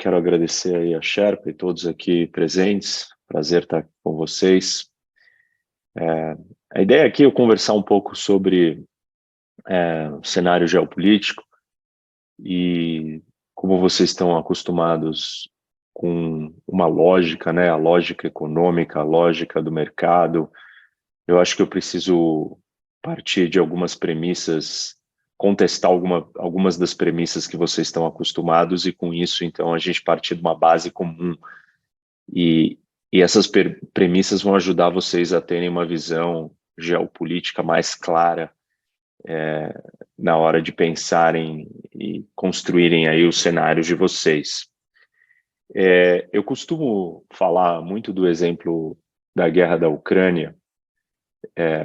quero agradecer aí a Sherpa e todos aqui presentes. Prazer estar com vocês. A ideia aqui é conversar um pouco sobre o cenário geopolítico e como vocês estão acostumados com uma lógica, né? A lógica econômica, a lógica do mercado. Eu acho que eu preciso partir de algumas premissas, contestar algumas das premissas que vocês estão acostumados e com isso, então, a gente partir de uma base comum. E, e essas premissas vão ajudar vocês a terem uma visão geopolítica mais clara na hora de pensarem e construírem aí os cenários de vocês. Eu costumo falar muito do exemplo da guerra da Ucrânia,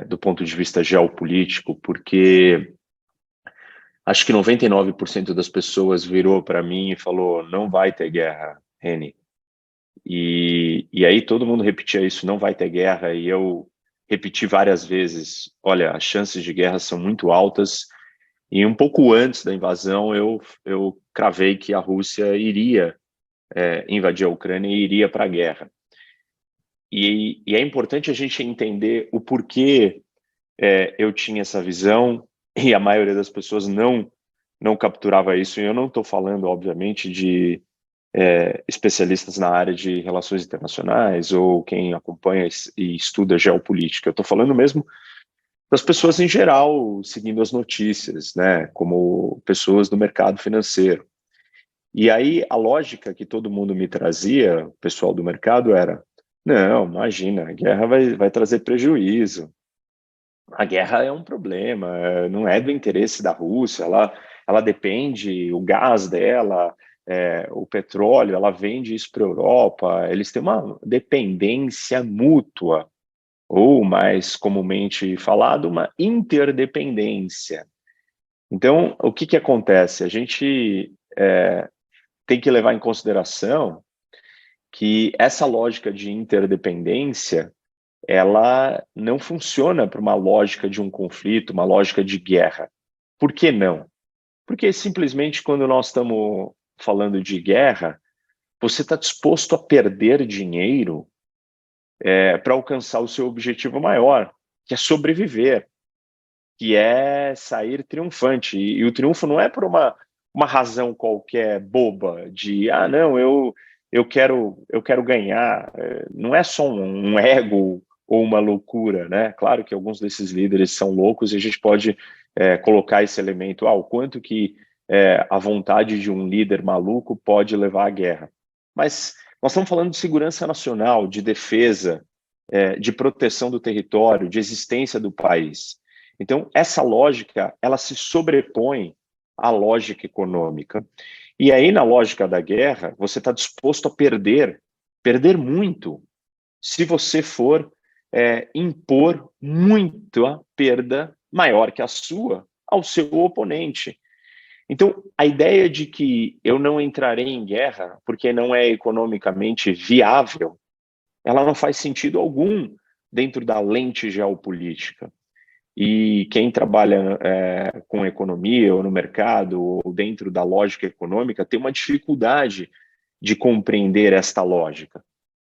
do ponto de vista geopolítico, porque acho que 99% das pessoas virou para mim e falou: não vai ter guerra, Reni. E aí todo mundo repetia isso: não vai ter guerra, e eu repeti várias vezes: olha, as chances de guerra são muito altas. E um pouco antes da invasão, eu cravei que a Rússia iria invadir a Ucrânia e iria para a guerra. E é importante a gente entender o porquê eu tinha essa visão e a maioria das pessoas não capturava isso. E eu não estou falando, obviamente, de especialistas na área de relações internacionais ou quem acompanha e estuda geopolítica. Eu estou falando mesmo das pessoas em geral, seguindo as notícias, né, como pessoas do mercado financeiro. E aí a lógica que todo mundo me trazia, o pessoal do mercado, era: não, imagina, a guerra vai trazer prejuízo. A guerra é um problema, não é do interesse da Rússia, ela depende, o gás dela, o petróleo, ela vende isso para a Europa, eles têm uma dependência mútua, ou mais comumente falado, uma interdependência. Então, o que acontece? A gente tem que levar em consideração que essa lógica de interdependência ela não funciona para uma lógica de um conflito, uma lógica de guerra. Por que não? Porque simplesmente quando nós estamos falando de guerra, você está disposto a perder dinheiro para alcançar o seu objetivo maior, que é sobreviver, que é sair triunfante. E o triunfo não é por uma razão qualquer boba de, não, eu quero ganhar. Não é só um ego ou uma loucura, né? Claro que alguns desses líderes são loucos e a gente pode colocar esse elemento, o quanto que a vontade de um líder maluco pode levar à guerra. Mas nós estamos falando de segurança nacional, de defesa, de proteção do território, de existência do país. Então, essa lógica, ela se sobrepõe à lógica econômica. E aí, na lógica da guerra, você está disposto a perder muito, se você for impor muita perda maior que a sua ao seu oponente. Então, a ideia de que eu não entrarei em guerra porque não é economicamente viável, ela não faz sentido algum dentro da lente geopolítica. E quem trabalha com economia ou no mercado ou dentro da lógica econômica tem uma dificuldade de compreender esta lógica.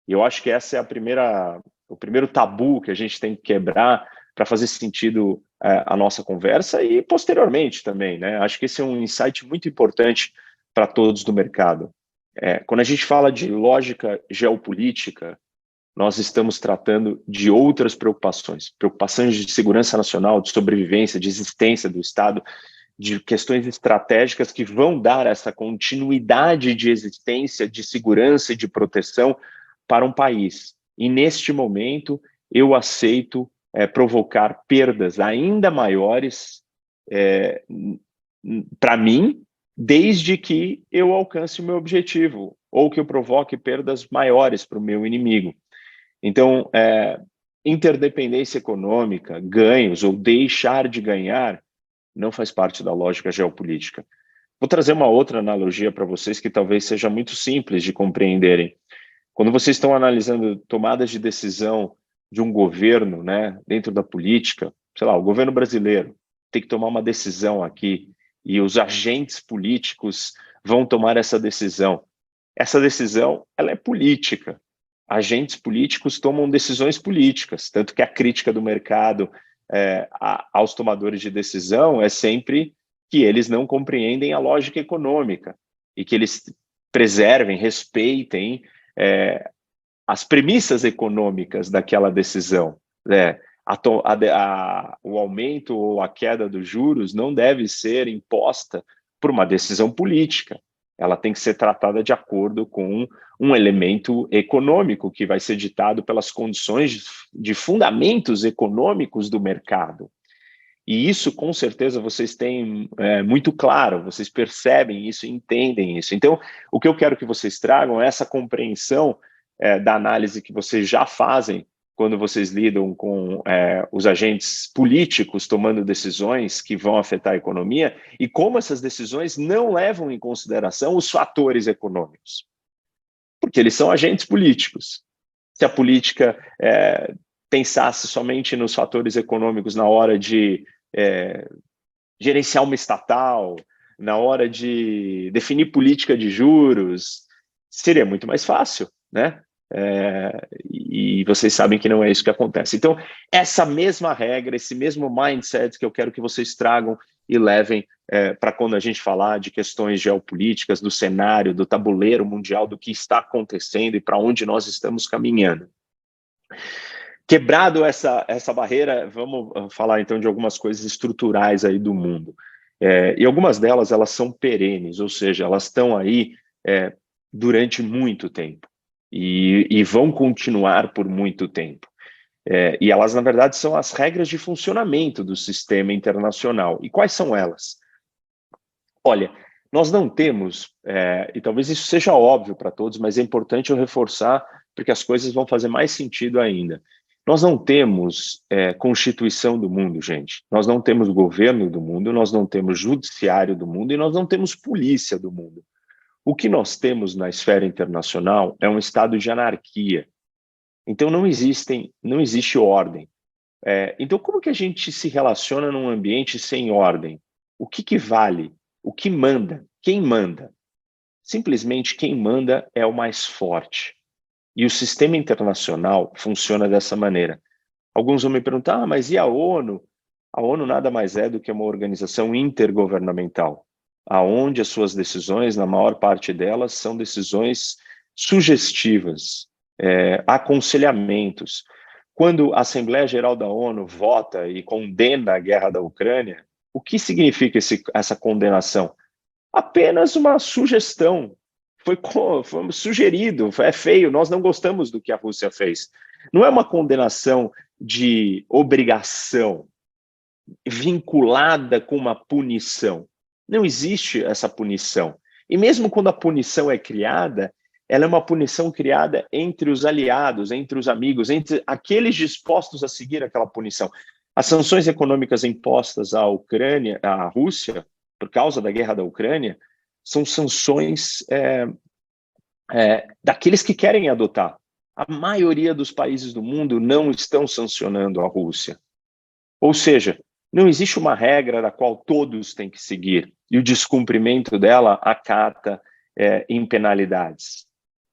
E eu acho que essa é o primeiro tabu que a gente tem que quebrar para fazer sentido a nossa conversa e posteriormente também, né? Acho que esse é um insight muito importante para todos do mercado. Quando a gente fala de lógica geopolítica, nós estamos tratando de outras preocupações de segurança nacional, de sobrevivência, de existência do Estado, de questões estratégicas que vão dar essa continuidade de existência, de segurança e de proteção para um país. E neste momento, eu aceito provocar perdas ainda maiores para mim, desde que eu alcance o meu objetivo, ou que eu provoque perdas maiores para o meu inimigo. Então, interdependência econômica, ganhos ou deixar de ganhar, não faz parte da lógica geopolítica. Vou trazer uma outra analogia para vocês que talvez seja muito simples de compreenderem. Quando vocês estão analisando tomadas de decisão de um governo, né, dentro da política, sei lá, o governo brasileiro tem que tomar uma decisão aqui e os agentes políticos vão tomar essa decisão. essa decisão ela é política. Agentes políticos tomam decisões políticas, tanto que a crítica do mercado aos tomadores de decisão é sempre que eles não compreendem a lógica econômica e que eles preservem, respeitem as premissas econômicas daquela decisão. O aumento ou a queda dos juros não deve ser imposta por uma decisão política. Ela tem que ser tratada de acordo com um elemento econômico que vai ser ditado pelas condições de fundamentos econômicos do mercado. E isso, com certeza, vocês têm muito claro, vocês percebem isso, entendem isso. Então, o que eu quero que vocês tragam é essa compreensão da análise que vocês já fazem quando vocês lidam com os agentes políticos tomando decisões que vão afetar a economia e como essas decisões não levam em consideração os fatores econômicos, porque eles são agentes políticos. Se a política pensasse somente nos fatores econômicos na hora de gerenciar uma estatal, na hora de definir política de juros, seria muito mais fácil, né? E vocês sabem que não é isso que acontece. Então, essa mesma regra, esse mesmo mindset que eu quero que vocês tragam e levem para quando a gente falar de questões geopolíticas, do cenário, do tabuleiro mundial, do que está acontecendo e para onde nós estamos caminhando. Quebrado essa barreira, vamos falar então de algumas coisas estruturais aí do mundo. E algumas delas, elas são perenes, ou seja, elas estão aí durante muito tempo. E vão continuar por muito tempo. E elas, na verdade, são as regras de funcionamento do sistema internacional. E quais são elas? Olha, nós não temos, e talvez isso seja óbvio para todos, mas é importante eu reforçar, porque as coisas vão fazer mais sentido ainda. Nós não temos Constituição do mundo, gente. Nós não temos governo do mundo, nós não temos judiciário do mundo e nós não temos polícia do mundo. O que nós temos na esfera internacional é um estado de anarquia. Então, não existe ordem. Então, como que a gente se relaciona num ambiente sem ordem? O que vale? O que manda? Quem manda? Simplesmente quem manda é o mais forte. E o sistema internacional funciona dessa maneira. Alguns vão me perguntar, mas e a ONU? A ONU nada mais é do que uma organização intergovernamental, aonde as suas decisões, na maior parte delas, são decisões sugestivas, aconselhamentos. Quando a Assembleia Geral da ONU vota e condena a guerra da Ucrânia, o que significa essa condenação? Apenas uma sugestão. Foi sugerido, é feio, nós não gostamos do que a Rússia fez. Não é uma condenação de obrigação vinculada com uma punição. Não existe essa punição. E mesmo quando a punição é criada, ela é uma punição criada entre os aliados, entre os amigos, entre aqueles dispostos a seguir aquela punição. As sanções econômicas impostas à Ucrânia, à Rússia, por causa da guerra da Ucrânia, são sanções daqueles que querem adotar. A maioria dos países do mundo não estão sancionando a Rússia. Ou seja, não existe uma regra da qual todos têm que seguir, e o descumprimento dela acata em penalidades.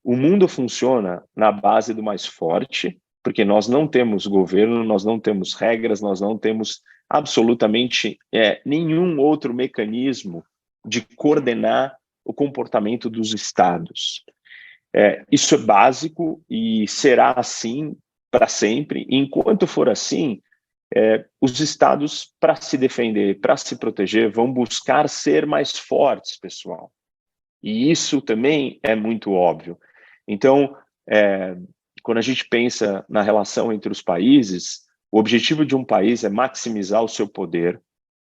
O mundo funciona na base do mais forte, porque nós não temos governo, nós não temos regras, nós não temos absolutamente nenhum outro mecanismo de coordenar o comportamento dos estados. Isso é básico e será assim para sempre. E enquanto for assim, os estados, para se defender, para se proteger, vão buscar ser mais fortes, pessoal. E isso também é muito óbvio. Então, quando a gente pensa na relação entre os países, o objetivo de um país é maximizar o seu poder,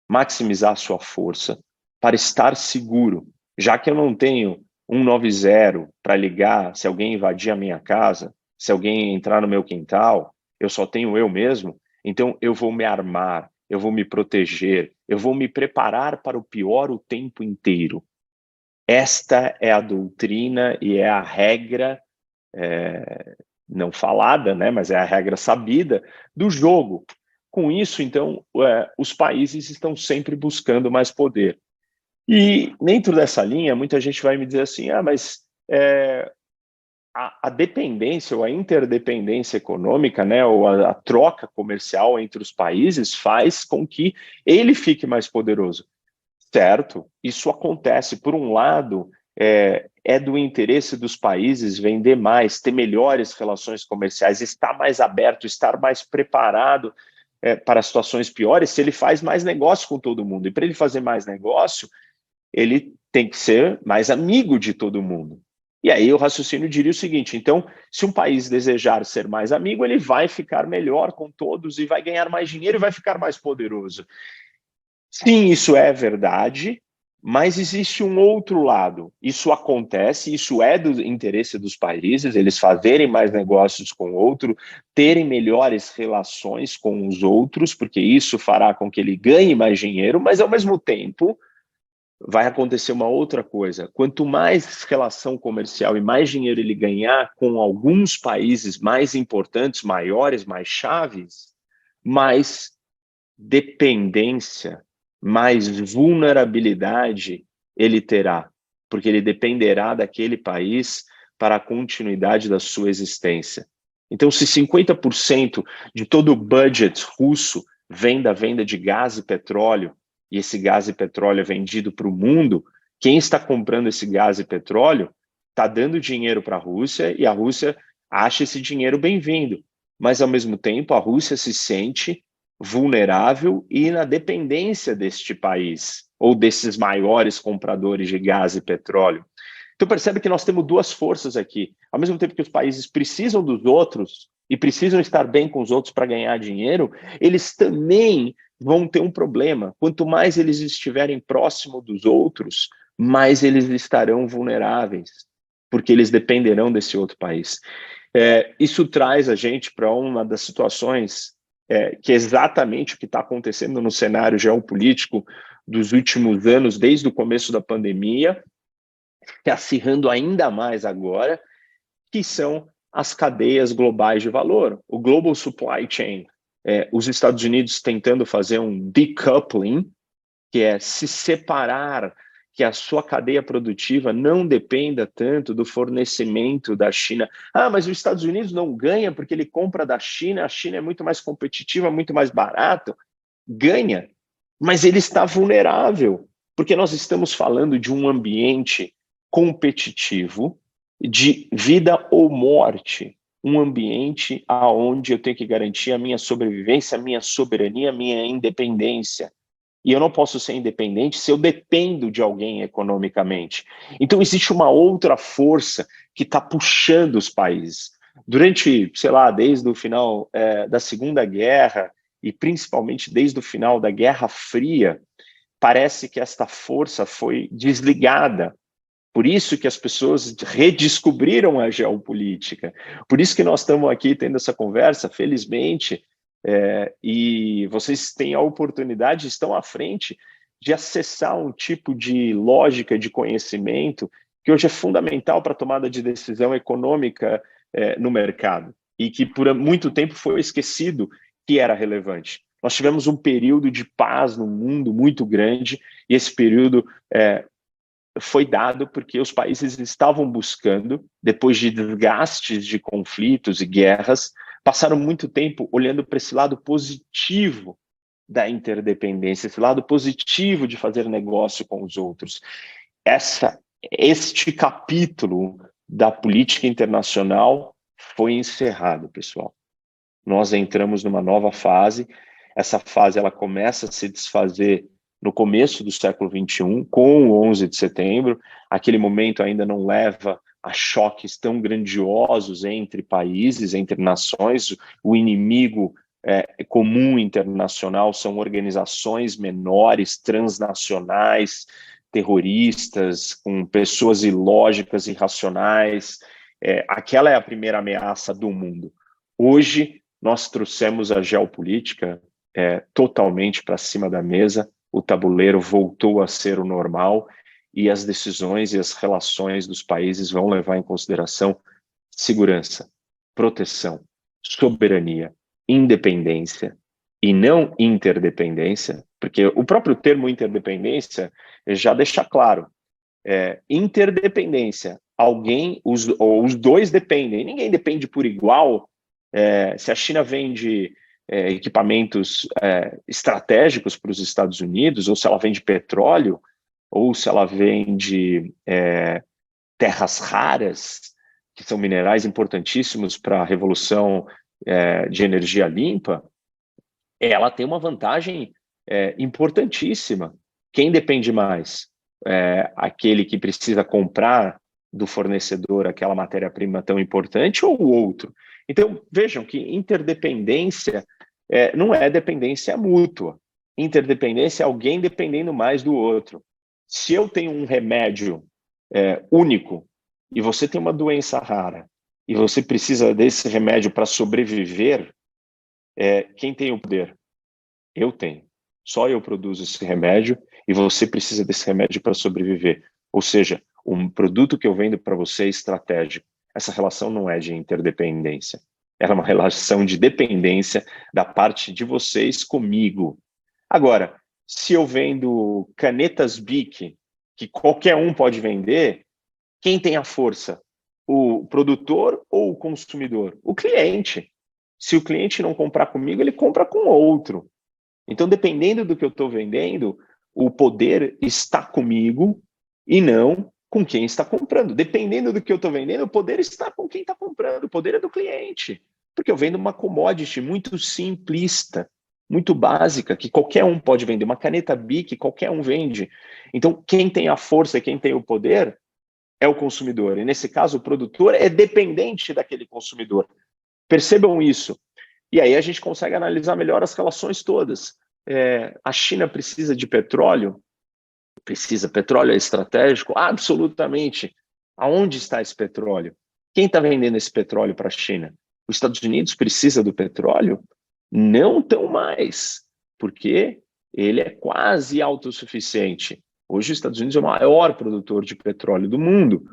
maximizar a sua força, para estar seguro. Já que eu não tenho 190 para ligar se alguém invadir a minha casa, se alguém entrar no meu quintal, eu só tenho eu mesmo, então eu vou me armar, eu vou me proteger, eu vou me preparar para o pior o tempo inteiro. Esta é a doutrina e é a regra, não falada, né, mas é a regra sabida do jogo. Com isso, então, os países estão sempre buscando mais poder. E dentro dessa linha, muita gente vai me dizer assim, mas a dependência ou a interdependência econômica, né, ou a troca comercial entre os países faz com que ele fique mais poderoso. Certo, isso acontece. Por um lado, é do interesse dos países vender mais, ter melhores relações comerciais, estar mais aberto, estar mais preparado para situações piores, se ele faz mais negócio com todo mundo. E para ele fazer mais negócio, ele tem que ser mais amigo de todo mundo. E aí o raciocínio diria o seguinte: então, se um país desejar ser mais amigo, ele vai ficar melhor com todos e vai ganhar mais dinheiro e vai ficar mais poderoso. Sim, isso é verdade, mas existe um outro lado. Isso acontece, isso é do interesse dos países, eles fazerem mais negócios com o outro, terem melhores relações com os outros, porque isso fará com que ele ganhe mais dinheiro, mas ao mesmo tempo vai acontecer uma outra coisa. Quanto mais relação comercial e mais dinheiro ele ganhar com alguns países mais importantes, maiores, mais chaves, mais dependência, mais vulnerabilidade ele terá, porque ele dependerá daquele país para a continuidade da sua existência. Então, se 50% de todo o budget russo vem da venda de gás e petróleo, e esse gás e petróleo é vendido para o mundo, quem está comprando esse gás e petróleo está dando dinheiro para a Rússia e a Rússia acha esse dinheiro bem-vindo. Mas, ao mesmo tempo, a Rússia se sente vulnerável e na dependência deste país ou desses maiores compradores de gás e petróleo. Então percebe que nós temos duas forças aqui. Ao mesmo tempo que os países precisam dos outros e precisam estar bem com os outros para ganhar dinheiro, eles também vão ter um problema. Quanto mais eles estiverem próximo dos outros, mais eles estarão vulneráveis, porque eles dependerão desse outro país. Isso traz a gente para uma das situações que é exatamente o que está acontecendo no cenário geopolítico dos últimos anos, desde o começo da pandemia, se acirrando ainda mais agora, que são as cadeias globais de valor, o Global Supply Chain. Os Estados Unidos tentando fazer um decoupling, que é se separar, que a sua cadeia produtiva não dependa tanto do fornecimento da China. Ah, mas os Estados Unidos não ganha porque ele compra da China, a China é muito mais competitiva, muito mais barato. Ganha, mas ele está vulnerável, porque nós estamos falando de um ambiente competitivo de vida ou morte, um ambiente aonde eu tenho que garantir a minha sobrevivência, a minha soberania, a minha independência. E eu não posso ser independente se eu dependo de alguém economicamente. Então, existe uma outra força que está puxando os países. Durante, sei lá, desde o final da Segunda Guerra, e principalmente desde o final da Guerra Fria, parece que esta força foi desligada. Por isso que as pessoas redescobriram a geopolítica. Por isso que nós estamos aqui tendo essa conversa, felizmente, e vocês têm a oportunidade, estão à frente de acessar um tipo de lógica de conhecimento que hoje é fundamental para a tomada de decisão econômica no mercado e que por muito tempo foi esquecido que era relevante. Nós tivemos um período de paz no mundo muito grande e esse período foi dado porque os países estavam buscando, depois de desgastes de conflitos e guerras, passaram muito tempo olhando para esse lado positivo da interdependência, esse lado positivo de fazer negócio com os outros. Este capítulo da política internacional foi encerrado, pessoal. Nós entramos numa nova fase. Essa fase ela começa a se desfazer no começo do século XXI, com o 11 de setembro. Aquele momento ainda não leva a choques tão grandiosos entre países, entre nações. O inimigo comum internacional são organizações menores, transnacionais, terroristas, com pessoas ilógicas, irracionais. Aquela é a primeira ameaça do mundo. Hoje, nós trouxemos a geopolítica totalmente para cima da mesa, o tabuleiro voltou a ser o normal e as decisões e as relações dos países vão levar em consideração segurança, proteção, soberania, independência e não interdependência, porque o próprio termo interdependência já deixa claro, interdependência. Os dois dependem, ninguém depende por igual. Se a China vende equipamentos estratégicos para os Estados Unidos, ou se ela vende petróleo, ou se ela vende terras raras, que são minerais importantíssimos para a revolução de energia limpa, ela tem uma vantagem importantíssima. Quem depende mais? Aquele que precisa comprar do fornecedor aquela matéria-prima tão importante ou o outro? Então, vejam que interdependência não é dependência mútua. Interdependência é alguém dependendo mais do outro. Se eu tenho um remédio único e você tem uma doença rara e você precisa desse remédio para sobreviver, quem tem o poder? Eu tenho. Só eu produzo esse remédio e você precisa desse remédio para sobreviver. Ou seja, um produto que eu vendo para você é estratégico. Essa relação não é de interdependência. Ela é uma relação de dependência da parte de vocês comigo. Agora, se eu vendo canetas Bic, que qualquer um pode vender, quem tem a força? O produtor ou o consumidor? O cliente. Se o cliente não comprar comigo, ele compra com outro. Então, dependendo do que eu estou vendendo, o poder está comigo e não com quem está comprando. Dependendo do que eu estou vendendo, o poder está com quem está comprando. O poder é do cliente. Porque eu vendo uma commodity muito simplista, muito básica, que qualquer um pode vender. Uma caneta Bic, qualquer um vende. Então, quem tem a força, quem tem o poder, é o consumidor. E, nesse caso, o produtor é dependente daquele consumidor. Percebam isso. E aí a gente consegue analisar melhor as relações todas. A China precisa de petróleo? Precisa. Petróleo é estratégico? Absolutamente. Aonde está esse petróleo? Quem está vendendo esse petróleo para a China? Os Estados Unidos precisa do petróleo? Não tão mais, porque ele é quase autossuficiente. Hoje os Estados Unidos é o maior produtor de petróleo do mundo.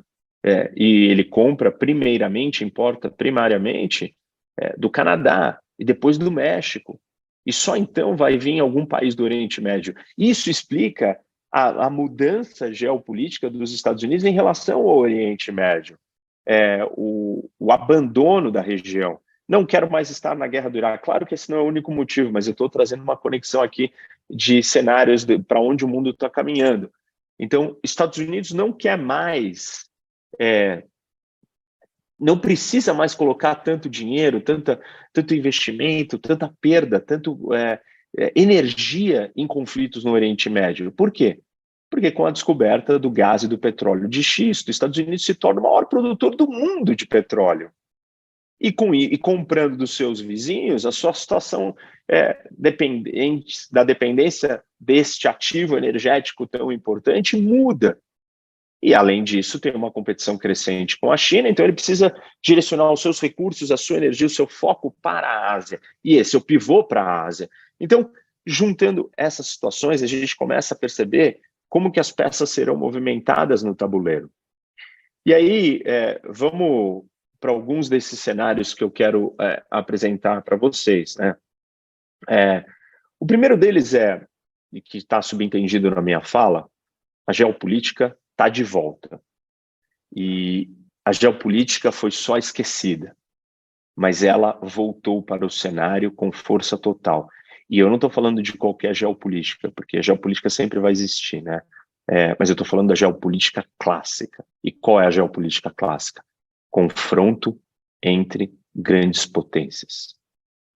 E ele compra primeiramente, importa primariamente do Canadá e depois do México. E só então vai vir algum país do Oriente Médio. Isso explica a mudança geopolítica dos Estados Unidos em relação ao Oriente Médio. O abandono da região. Não quero mais estar na guerra do Iraque. Claro que esse não é o único motivo, mas eu estou trazendo uma conexão aqui de cenários para onde o mundo está caminhando. Então, Estados Unidos não quer mais não precisa mais colocar tanto dinheiro, tanto investimento, tanta perda, tanto energia em conflitos no Oriente Médio. Por quê? Porque com a descoberta do gás e do petróleo de xisto, os Estados Unidos se torna o maior produtor do mundo de petróleo. E comprando dos seus vizinhos, a sua situação da dependência deste ativo energético tão importante muda. E, além disso, tem uma competição crescente com a China, então ele precisa direcionar os seus recursos, a sua energia, o seu foco para a Ásia. E esse é o pivô para a Ásia. Então, juntando essas situações, a gente começa a perceber como que as peças serão movimentadas no tabuleiro. E aí, vamos para alguns desses cenários que eu quero apresentar para vocês, né? O primeiro deles e que está subentendido na minha fala, a geopolítica está de volta. E a geopolítica foi só esquecida, mas ela voltou para o cenário com força total. E eu não estou falando de qualquer geopolítica, porque a geopolítica sempre vai existir, né? Mas eu estou falando da geopolítica clássica. E qual é a geopolítica clássica? Confronto entre grandes potências.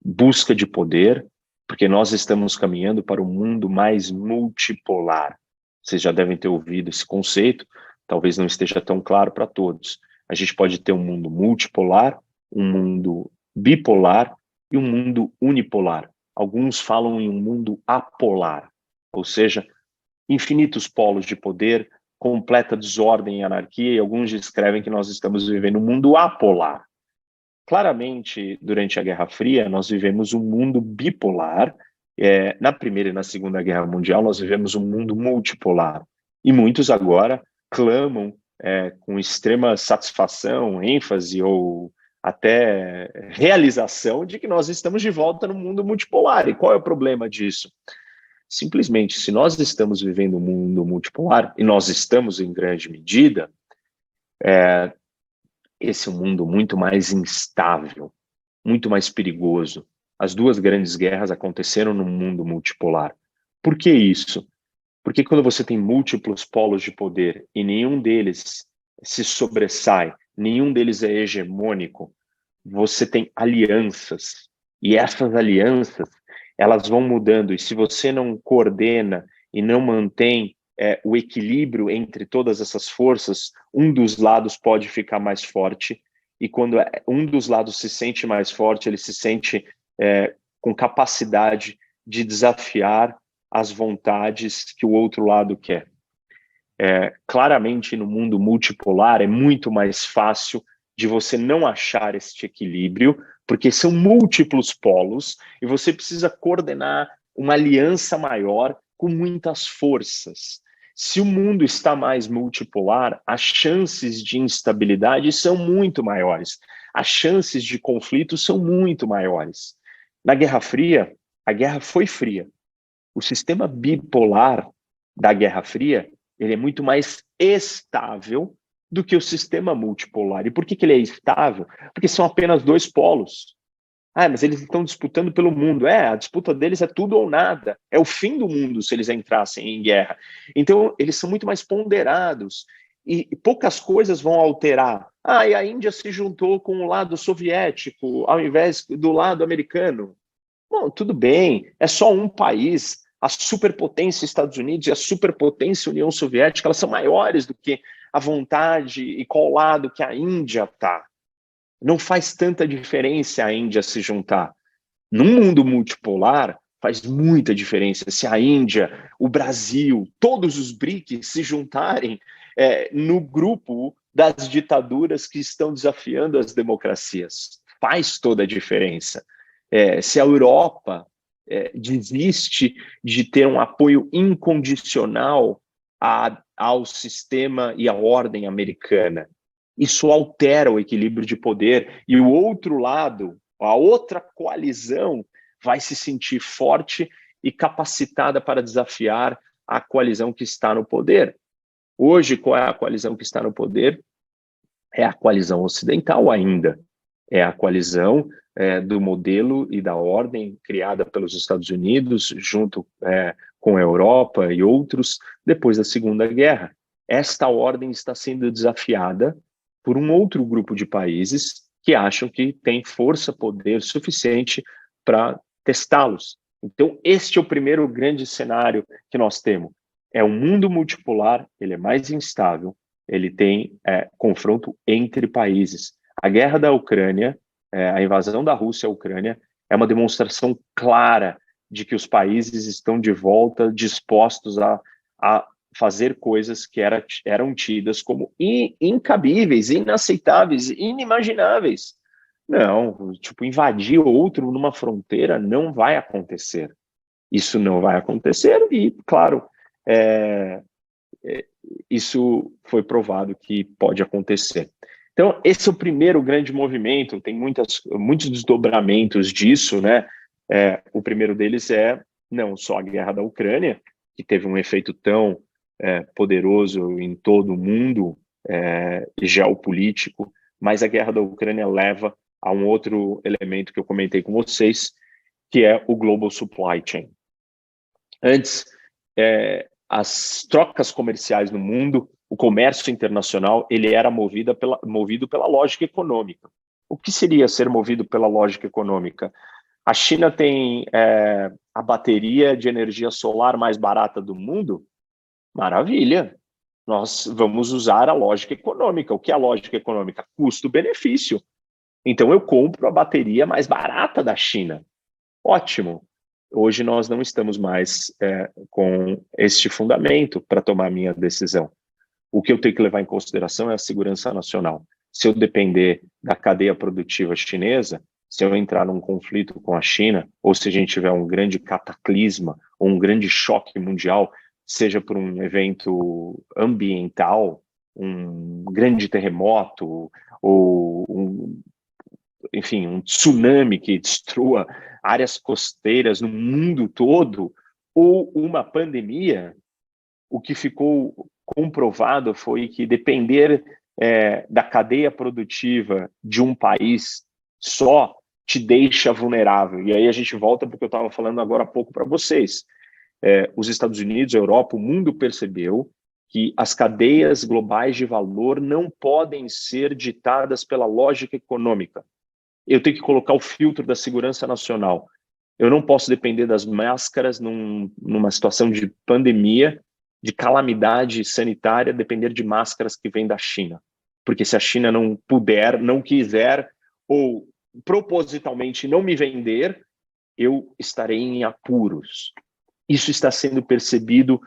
Busca de poder, porque nós estamos caminhando para um mundo mais multipolar. Vocês já devem ter ouvido esse conceito, talvez não esteja tão claro para todos. A gente pode ter um mundo multipolar, um mundo bipolar e um mundo unipolar. Alguns falam em um mundo apolar, ou seja, infinitos polos de poder, completa desordem e anarquia, e alguns descrevem que nós estamos vivendo um mundo apolar. Claramente, durante a Guerra Fria, nós vivemos um mundo bipolar. Na Primeira e na Segunda Guerra Mundial, nós vivemos um mundo multipolar. E muitos agora clamam com extrema satisfação, ênfase ou até realização de que nós estamos de volta no mundo multipolar. E qual é o problema disso? Simplesmente, se nós estamos vivendo um mundo multipolar, e nós estamos em grande medida, esse é um mundo muito mais instável, muito mais perigoso. As duas grandes guerras aconteceram no mundo multipolar. Por que isso? Porque quando você tem múltiplos polos de poder e nenhum deles se sobressai, nenhum deles é hegemônico, você tem alianças. E essas alianças, elas vão mudando. E se você não coordena e não mantém o equilíbrio entre todas essas forças, um dos lados pode ficar mais forte. E quando um dos lados se sente mais forte, ele se sente com capacidade de desafiar as vontades que o outro lado quer. Claramente, no mundo multipolar, é muito mais fácil de você não achar este equilíbrio, porque são múltiplos polos e você precisa coordenar uma aliança maior com muitas forças. Se o mundo está mais multipolar, as chances de instabilidade são muito maiores, as chances de conflito são muito maiores. Na Guerra Fria, a guerra foi fria. O sistema bipolar da Guerra Fria, ele é muito mais estável do que o sistema multipolar. E por que ele é estável? Porque são apenas dois polos. Mas eles estão disputando pelo mundo. A disputa deles é tudo ou nada. É o fim do mundo se eles entrassem em guerra. Então, eles são muito mais ponderados. E poucas coisas vão alterar. E a Índia se juntou com o lado soviético ao invés do lado americano. Bom, tudo bem, é só um país. A superpotência Estados Unidos e a superpotência União Soviética, elas são maiores do que a vontade e qual lado que a Índia está. Não faz tanta diferença a Índia se juntar. Num mundo multipolar, faz muita diferença se a Índia, o Brasil, todos os BRICS se juntarem no grupo das ditaduras que estão desafiando as democracias. Faz toda a diferença. Se a Europa desiste de ter um apoio incondicional ao sistema e à ordem americana, isso altera o equilíbrio de poder e o outro lado, a outra coalizão, vai se sentir forte e capacitada para desafiar a coalizão que está no poder. Hoje, qual é a coalizão que está no poder? É a coalizão ocidental ainda. É a coalizão do modelo e da ordem criada pelos Estados Unidos, junto com a Europa e outros, depois da Segunda Guerra. Esta ordem está sendo desafiada por um outro grupo de países que acham que tem força, poder suficiente para testá-los. Então, este é o primeiro grande cenário que nós temos. É um mundo multipolar, ele é mais instável, ele tem confronto entre países. A guerra da Ucrânia, a invasão da Rússia à Ucrânia, é uma demonstração clara de que os países estão de volta dispostos a fazer coisas que eram tidas como incabíveis, inaceitáveis, inimagináveis. Não, tipo, invadir outro numa fronteira não vai acontecer. Isso não vai acontecer e, claro, isso foi provado que pode acontecer. Então, esse é o primeiro grande movimento, tem muitos desdobramentos disso, né? O primeiro deles é não só a guerra da Ucrânia, que teve um efeito tão poderoso em todo o mundo geopolítico, mas a guerra da Ucrânia leva a um outro elemento que eu comentei com vocês, que é o Global Supply Chain. Antes, as trocas comerciais no mundo, o comércio internacional, ele era movido pela lógica econômica. O que seria ser movido pela lógica econômica? A China tem a bateria de energia solar mais barata do mundo? Maravilha! Nós vamos usar a lógica econômica. O que é a lógica econômica? Custo-benefício. Então, eu compro a bateria mais barata da China. Ótimo! Hoje nós não estamos mais com este fundamento para tomar a minha decisão. O que eu tenho que levar em consideração é a segurança nacional. Se eu depender da cadeia produtiva chinesa, se eu entrar num conflito com a China, ou se a gente tiver um grande cataclisma, ou um grande choque mundial, seja por um evento ambiental, um grande terremoto, ou enfim, um tsunami que destrua áreas costeiras no mundo todo, ou uma pandemia, o que ficou comprovado foi que depender da cadeia produtiva de um país só te deixa vulnerável. E aí a gente volta porque eu estava falando agora há pouco para vocês. Os Estados Unidos, a Europa, o mundo percebeu que as cadeias globais de valor não podem ser ditadas pela lógica econômica. Eu tenho que colocar o filtro da segurança nacional. Eu não posso depender das máscaras numa situação de pandemia, de calamidade sanitária, depender de máscaras que vêm da China. Porque se a China não puder, não quiser, ou propositalmente não me vender, eu estarei em apuros. Isso está sendo percebido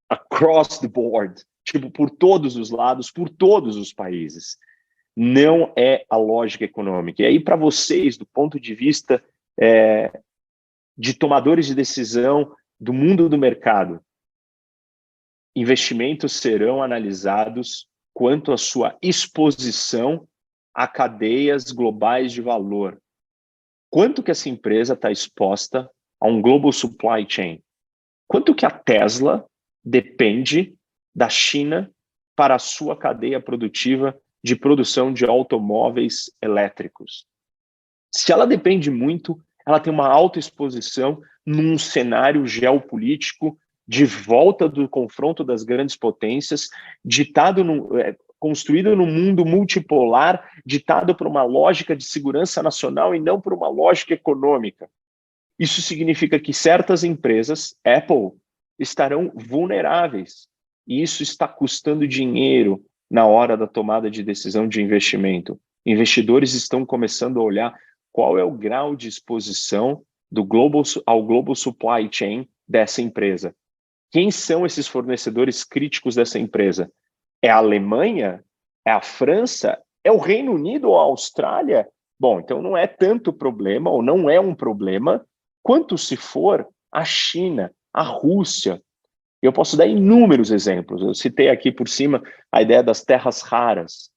across the board, tipo, por todos os lados, por todos os países. Não é a lógica econômica. E aí, para vocês, do ponto de vista de tomadores de decisão do mundo do mercado, investimentos serão analisados quanto à sua exposição a cadeias globais de valor. Quanto que essa empresa está exposta a um global supply chain? Quanto que a Tesla depende da China para a sua cadeia produtiva de produção de automóveis elétricos? Se ela depende muito, ela tem uma alta exposição num cenário geopolítico de volta do confronto das grandes potências, construído num mundo multipolar, ditado por uma lógica de segurança nacional e não por uma lógica econômica. Isso significa que certas empresas, Apple, estarão vulneráveis. E isso está custando dinheiro na hora da tomada de decisão de investimento. Investidores estão começando a olhar qual é o grau de exposição ao global supply chain dessa empresa. Quem são esses fornecedores críticos dessa empresa? É a Alemanha? É a França? É o Reino Unido ou a Austrália? Bom, então não é tanto problema, ou não é um problema, quanto se for a China, a Rússia. Eu posso dar inúmeros exemplos. Eu citei aqui por cima a ideia das terras raras.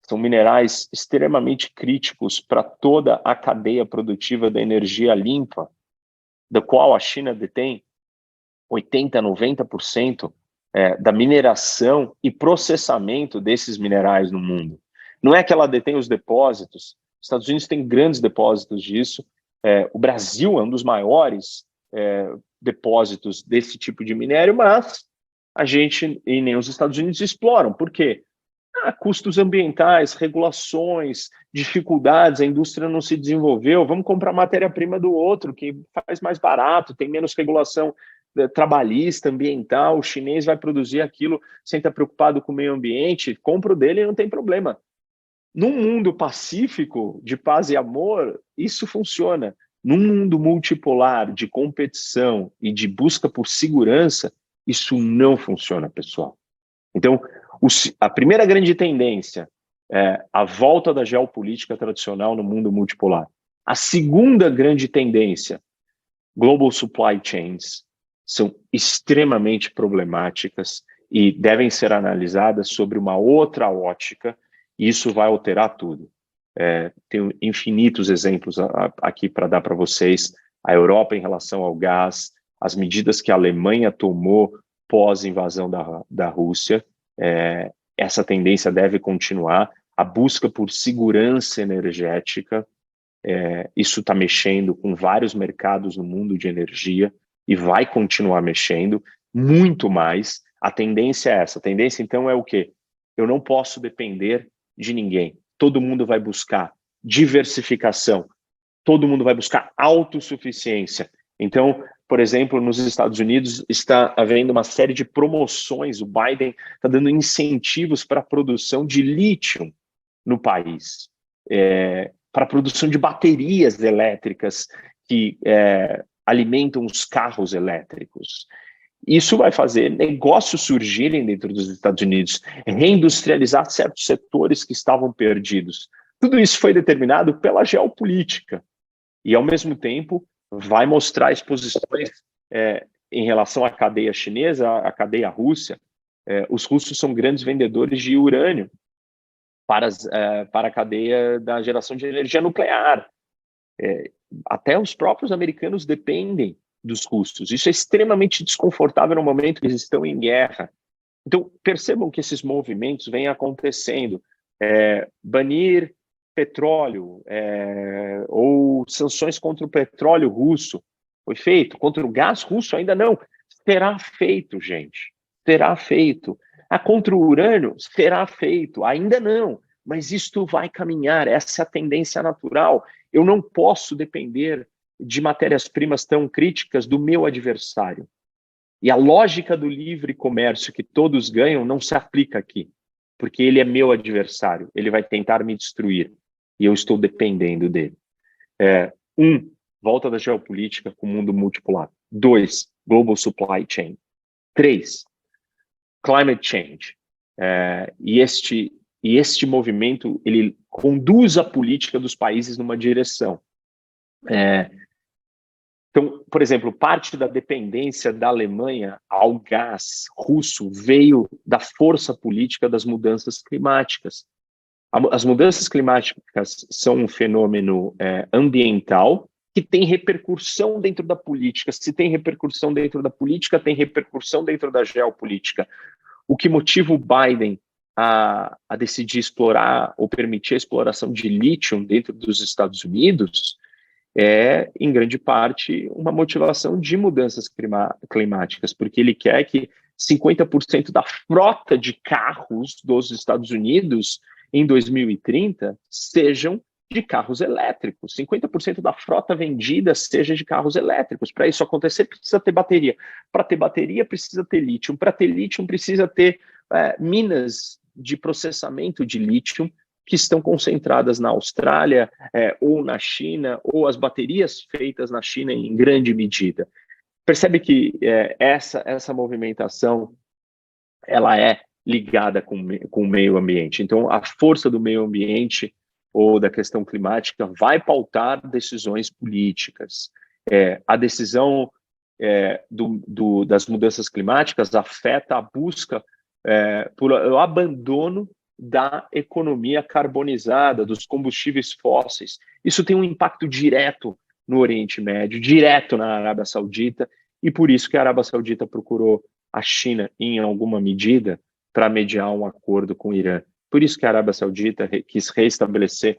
São minerais extremamente críticos para toda a cadeia produtiva da energia limpa, da qual a China detém 80%, 90% da mineração e processamento desses minerais no mundo. Não é que ela detém os depósitos. Os Estados Unidos têm grandes depósitos disso. O Brasil é um dos maiores depósitos desse tipo de minério, mas a gente e nem os Estados Unidos exploram. Por quê? Custos ambientais, regulações, dificuldades, a indústria não se desenvolveu, vamos comprar matéria-prima do outro, que faz mais barato, tem menos regulação trabalhista, ambiental, o chinês vai produzir aquilo sem estar preocupado com o meio ambiente, compra o dele e não tem problema. Num mundo pacífico, de paz e amor, isso funciona. Num mundo multipolar, de competição e de busca por segurança, isso não funciona, pessoal. Então, a primeira grande tendência é a volta da geopolítica tradicional no mundo multipolar. A segunda grande tendência, global supply chains, são extremamente problemáticas e devem ser analisadas sobre uma outra ótica, e isso vai alterar tudo. Tenho infinitos exemplos aqui para dar para vocês. A Europa em relação ao gás, as medidas que a Alemanha tomou pós-invasão da Rússia, essa tendência deve continuar. A busca por segurança energética, isso está mexendo com vários mercados no mundo de energia e vai continuar mexendo muito mais. A tendência é essa. A tendência, então, é o quê? Eu não posso depender de ninguém. Todo mundo vai buscar diversificação. Todo mundo vai buscar autossuficiência. Então, por exemplo, nos Estados Unidos está havendo uma série de promoções. O Biden está dando incentivos para a produção de lítio no país, para a produção de baterias elétricas que alimentam os carros elétricos. Isso vai fazer negócios surgirem dentro dos Estados Unidos, reindustrializar certos setores que estavam perdidos. Tudo isso foi determinado pela geopolítica. E, ao mesmo tempo, vai mostrar exposições em relação à cadeia chinesa, à cadeia russa. Os russos são grandes vendedores de urânio para a cadeia da geração de energia nuclear. Até os próprios americanos dependem dos russos. Isso é extremamente desconfortável no momento que eles estão em guerra. Então, percebam que esses movimentos vêm acontecendo. Banir petróleo ou sanções contra o petróleo russo foi feito, contra o gás russo ainda não. Será feito, gente. Será feito. Contra o urânio será feito, ainda não. Mas isto vai caminhar, essa é a tendência natural. Eu não posso depender de matérias-primas tão críticas do meu adversário. E a lógica do livre comércio que todos ganham não se aplica aqui, porque ele é meu adversário, ele vai tentar me destruir e eu estou dependendo dele. Volta da geopolítica com o mundo multipolar. 2, global supply chain. 3, climate change. E este movimento, ele conduz a política dos países numa direção. Então, por exemplo, parte da dependência da Alemanha ao gás russo veio da força política das mudanças climáticas. As mudanças climáticas são um fenômeno ambiental que tem repercussão dentro da política. Se tem repercussão dentro da política, tem repercussão dentro da geopolítica. O que motiva o Biden a decidir explorar ou permitir a exploração de lítio dentro dos Estados Unidos é, em grande parte, uma motivação de mudanças climáticas, porque ele quer que 50% da frota de carros dos Estados Unidos em 2030 sejam de carros elétricos. 50% da frota vendida seja de carros elétricos. Para isso acontecer, precisa ter bateria. Para ter bateria, precisa ter lítio. Para ter lítio, precisa ter minas de processamento de lítio que estão concentradas na Austrália ou na China, ou as baterias feitas na China em grande medida. Percebe que essa movimentação ela é ligada com o meio ambiente. Então, a força do meio ambiente ou da questão climática vai pautar decisões políticas. A decisão das mudanças climáticas afeta a busca por o abandono da economia carbonizada, dos combustíveis fósseis. Isso tem um impacto direto no Oriente Médio, direto na Arábia Saudita, e por isso que a Arábia Saudita procurou a China, em alguma medida, para mediar um acordo com o Irã. Por isso que a Arábia Saudita quis reestabelecer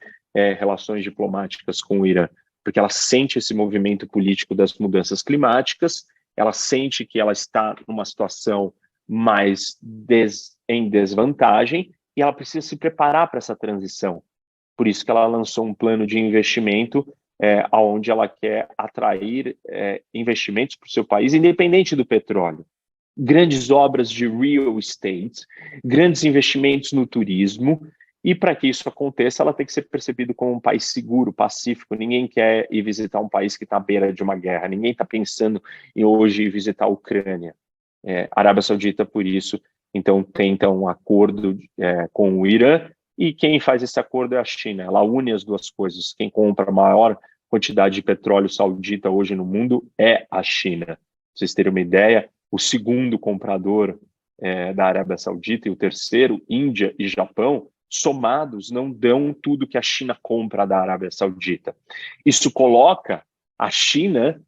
relações diplomáticas com o Irã, porque ela sente esse movimento político das mudanças climáticas, ela sente que ela está numa situação mais em desvantagem, e ela precisa se preparar para essa transição. Por isso que ela lançou um plano de investimento onde ela quer atrair investimentos para o seu país, independente do petróleo. Grandes obras de real estate, grandes investimentos no turismo, e para que isso aconteça, ela tem que ser percebida como um país seguro, pacífico. Ninguém quer ir visitar um país que está à beira de uma guerra, ninguém está pensando em hoje visitar a Ucrânia. A Arábia Saudita, por isso, então tenta um acordo com o Irã, e quem faz esse acordo é a China. Ela une as duas coisas. Quem compra a maior quantidade de petróleo saudita hoje no mundo é a China. Para vocês terem uma ideia, o segundo comprador da Arábia Saudita e o terceiro, Índia e Japão, somados não dão tudo que a China compra da Arábia Saudita. Isso coloca a China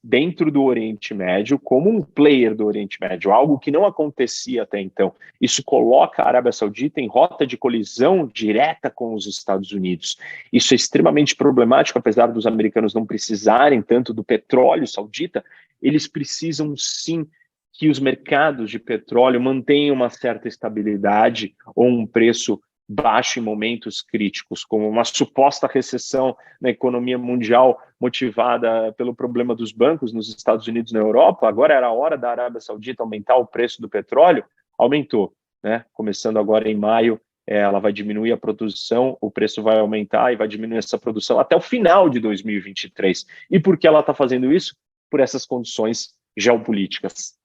dentro do Oriente Médio como um player do Oriente Médio, algo que não acontecia até então. Isso coloca a Arábia Saudita em rota de colisão direta com os Estados Unidos. Isso é extremamente problemático, apesar dos americanos não precisarem tanto do petróleo saudita, eles precisam sim que os mercados de petróleo mantenham uma certa estabilidade ou um preço baixo em momentos críticos, como uma suposta recessão na economia mundial motivada pelo problema dos bancos nos Estados Unidos e na Europa. Agora era a hora da Arábia Saudita aumentar o preço do petróleo, aumentou, né? Começando agora em maio, ela vai diminuir a produção, o preço vai aumentar e vai diminuir essa produção até o final de 2023. E por que ela está fazendo isso? Por essas condições geopolíticas.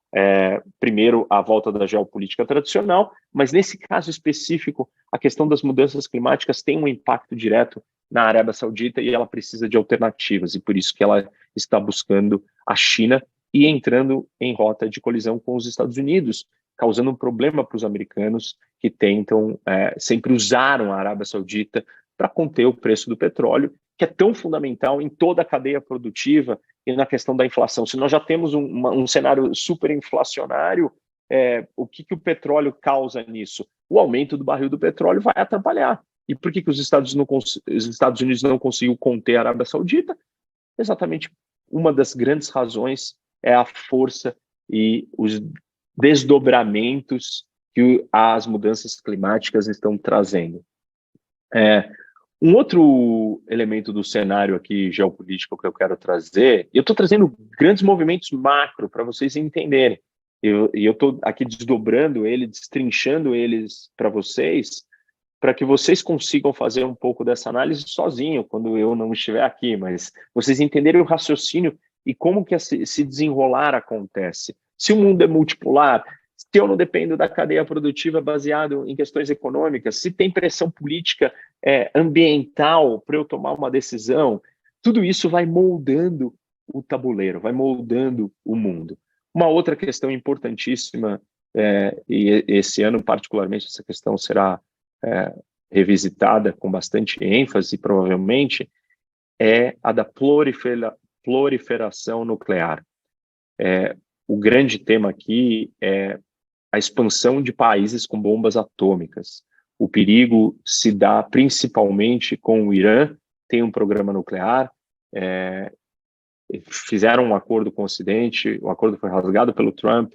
Primeiro, a volta da geopolítica tradicional, mas nesse caso específico, a questão das mudanças climáticas tem um impacto direto na Arábia Saudita e ela precisa de alternativas, e por isso que ela está buscando a China e entrando em rota de colisão com os Estados Unidos, causando um problema para os americanos que tentam, sempre usaram a Arábia Saudita para conter o preço do petróleo, que é tão fundamental em toda a cadeia produtiva e na questão da inflação. Se nós já temos um cenário super inflacionário, o que o petróleo causa nisso? O aumento do barril do petróleo vai atrapalhar. E por que os Estados Unidos não conseguiu conter a Arábia Saudita? Exatamente, uma das grandes razões é a força e os desdobramentos que as mudanças climáticas estão trazendo. Um outro elemento do cenário aqui geopolítico que eu quero trazer, e eu estou trazendo grandes movimentos macro para vocês entenderem, e eu estou aqui desdobrando ele, destrinchando eles para vocês, para que vocês consigam fazer um pouco dessa análise sozinho, quando eu não estiver aqui, mas vocês entenderem o raciocínio e como que esse desenrolar acontece. Se o mundo é multipolar, se eu não dependo da cadeia produtiva baseado em questões econômicas, se tem pressão política ambiental para eu tomar uma decisão, tudo isso vai moldando o tabuleiro, vai moldando o mundo. Uma outra questão importantíssima, e esse ano particularmente essa questão será revisitada com bastante ênfase, provavelmente, é a da proliferação nuclear. O grande tema aqui é a expansão de países com bombas atômicas. O perigo se dá principalmente com o Irã, tem um programa nuclear, fizeram um acordo com o Ocidente, o acordo foi rasgado pelo Trump,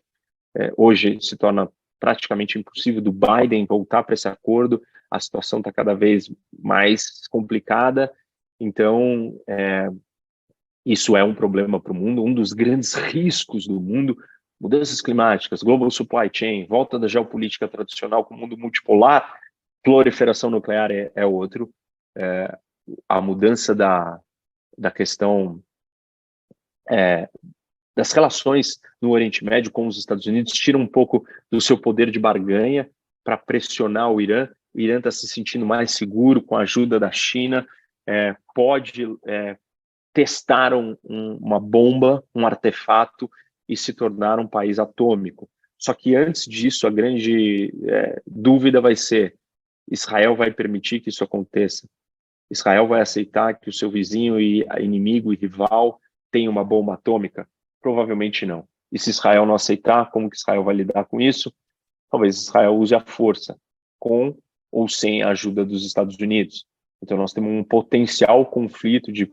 hoje se torna praticamente impossível do Biden voltar para esse acordo, a situação está cada vez mais complicada, então isso é um problema para o mundo, um dos grandes riscos do mundo, mudanças climáticas, global supply chain, volta da geopolítica tradicional com o mundo multipolar, proliferação nuclear é outro, a mudança da questão das relações no Oriente Médio com os Estados Unidos tira um pouco do seu poder de barganha para pressionar o Irã. O Irã está se sentindo mais seguro com a ajuda da China, pode testar uma bomba, um artefato e se tornar um país atômico. Só que antes disso, a grande dúvida vai ser: Israel vai permitir que isso aconteça? Israel vai aceitar que o seu vizinho e inimigo e rival tenha uma bomba atômica? Provavelmente não. E se Israel não aceitar, como que Israel vai lidar com isso? Talvez Israel use a força, com ou sem a ajuda dos Estados Unidos. Então nós temos um potencial conflito de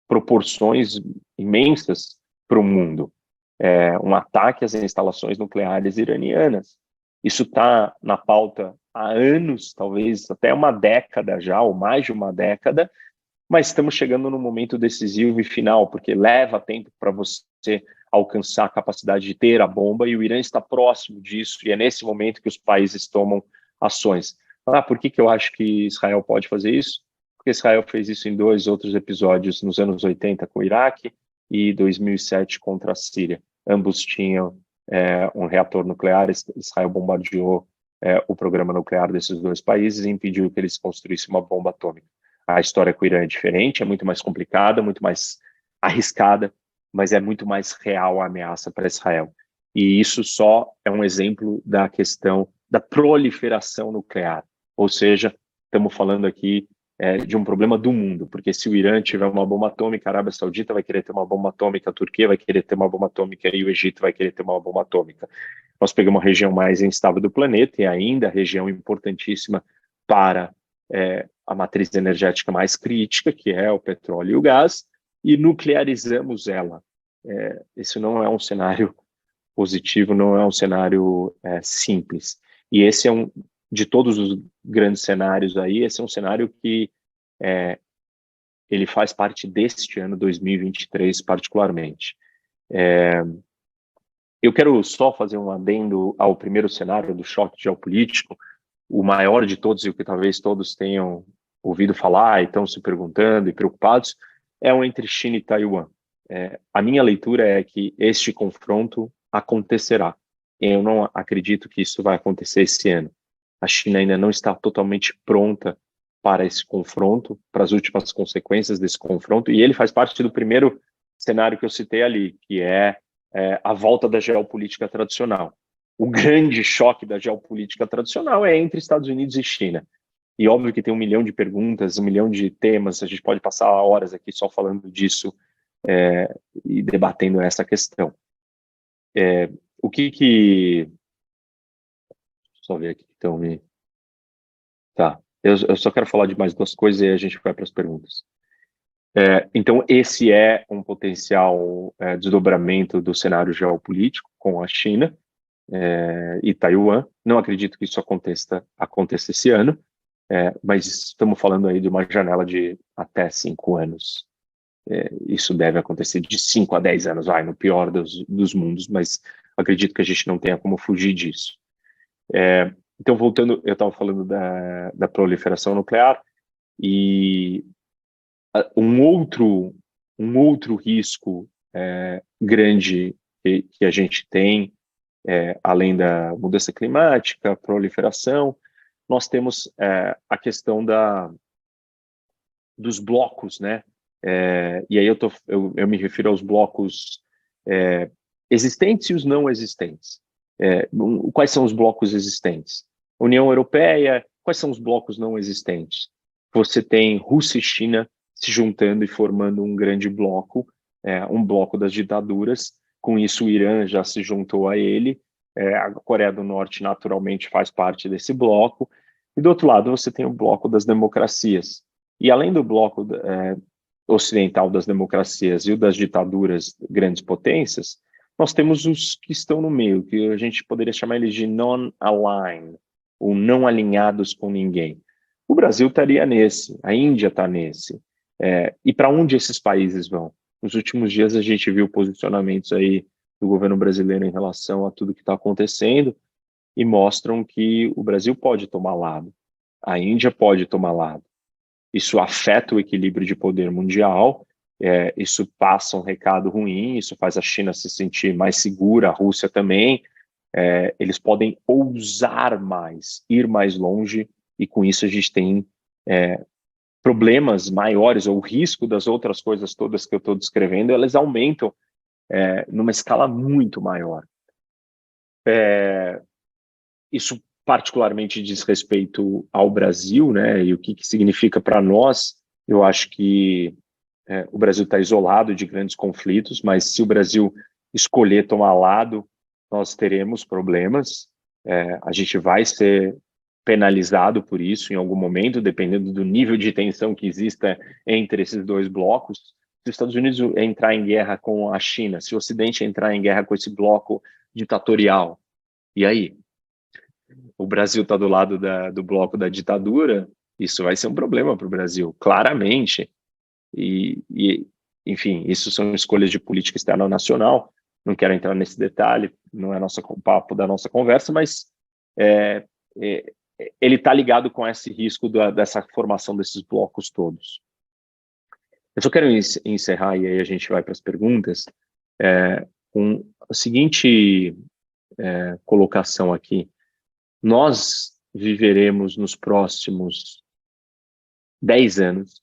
proporções imensas para o mundo. Um ataque às instalações nucleares iranianas. Isso está na pauta há anos, talvez até uma década já, ou mais de uma década, mas estamos chegando no momento decisivo e final, porque leva tempo para você alcançar a capacidade de ter a bomba, e o Irã está próximo disso, e é nesse momento que os países tomam ações. Por que eu acho que Israel pode fazer isso? Porque Israel fez isso em 2 outros episódios, nos anos 80 com o Iraque e 2007 contra a Síria. Ambos tinham um reator nuclear, Israel bombardeou o programa nuclear desses 2 países e impediu que eles construíssem uma bomba atômica. A história com o Irã é diferente, é muito mais complicada, muito mais arriscada, mas é muito mais real a ameaça para Israel. E isso só é um exemplo da questão da proliferação nuclear. Ou seja, estamos falando aqui de um problema do mundo, porque se o Irã tiver uma bomba atômica, a Arábia Saudita vai querer ter uma bomba atômica, a Turquia vai querer ter uma bomba atômica e o Egito vai querer ter uma bomba atômica. Nós pegamos a região mais instável do planeta e ainda a região importantíssima para a matriz energética mais crítica, que é o petróleo e o gás, e nuclearizamos ela. Esse não é um cenário positivo, não é um cenário simples. E esse é de todos os grandes cenários aí, esse é um cenário que ele faz parte deste ano 2023 particularmente. Eu quero só fazer um adendo ao primeiro cenário do choque geopolítico, o maior de todos e o que talvez todos tenham ouvido falar e estão se perguntando e preocupados, é o entre China e Taiwan. A minha leitura é que este confronto acontecerá. Eu não acredito que isso vai acontecer esse ano. A China ainda não está totalmente pronta para esse confronto, para as últimas consequências desse confronto, e ele faz parte do primeiro cenário que eu citei ali, que é a volta da geopolítica tradicional. O grande choque da geopolítica tradicional é entre Estados Unidos e China. E óbvio que tem 1 milhão de perguntas, 1 milhão de temas, a gente pode passar horas aqui só falando disso, e debatendo essa questão. O que só ver aqui, então, tá. Eu só quero falar de mais duas coisas e aí a gente vai para as perguntas. Então, esse é um potencial desdobramento do cenário geopolítico com a China e Taiwan. Não acredito que isso aconteça esse ano, mas estamos falando aí de uma janela de até 5 anos. Isso deve acontecer de 5 a 10 anos, no pior dos mundos, mas acredito que a gente não tenha como fugir disso. Então, voltando, eu estava falando da proliferação nuclear e um outro risco grande que a gente tem, além da mudança climática, proliferação, nós temos a questão dos blocos, né? E aí eu me refiro aos blocos existentes e os não existentes. Quais são os blocos existentes? União Europeia, quais são os blocos não existentes? Você tem Rússia e China se juntando e formando um grande bloco, um bloco das ditaduras. Com isso, o Irã já se juntou a ele. A Coreia do Norte, naturalmente, faz parte desse bloco. E, do outro lado, você tem o bloco das democracias. E, além do bloco ocidental das democracias e o das ditaduras, grandes potências, nós temos os que estão no meio, que a gente poderia chamar eles de non-aligned, ou não alinhados com ninguém. O Brasil estaria nesse, a Índia está nesse. E para onde esses países vão? Nos últimos dias a gente viu posicionamentos aí do governo brasileiro em relação a tudo que está acontecendo e mostram que o Brasil pode tomar lado, a Índia pode tomar lado. Isso afeta o equilíbrio de poder mundial, isso passa um recado ruim, isso faz a China se sentir mais segura, a Rússia também. Eles podem ousar mais, ir mais longe, e com isso a gente tem problemas maiores, ou o risco das outras coisas todas que eu estou descrevendo, elas aumentam numa escala muito maior. Isso particularmente diz respeito ao Brasil, né, e o que significa para nós. Eu acho que o Brasil está isolado de grandes conflitos, mas se o Brasil escolher tomar lado, nós teremos problemas. A gente vai ser penalizado por isso em algum momento, dependendo do nível de tensão que exista entre esses dois blocos. Se os Estados Unidos entrar em guerra com a China, se o Ocidente entrar em guerra com esse bloco ditatorial, e aí? O Brasil está do lado do bloco da ditadura, isso vai ser um problema para o Brasil, claramente. Enfim, isso são escolhas de política externa nacional. Não quero entrar nesse detalhe, não é o papo da nossa conversa, mas ele está ligado com esse risco dessa formação desses blocos todos. Eu só quero encerrar, e aí a gente vai para as perguntas, com a seguinte colocação aqui. Nós viveremos nos próximos 10 anos,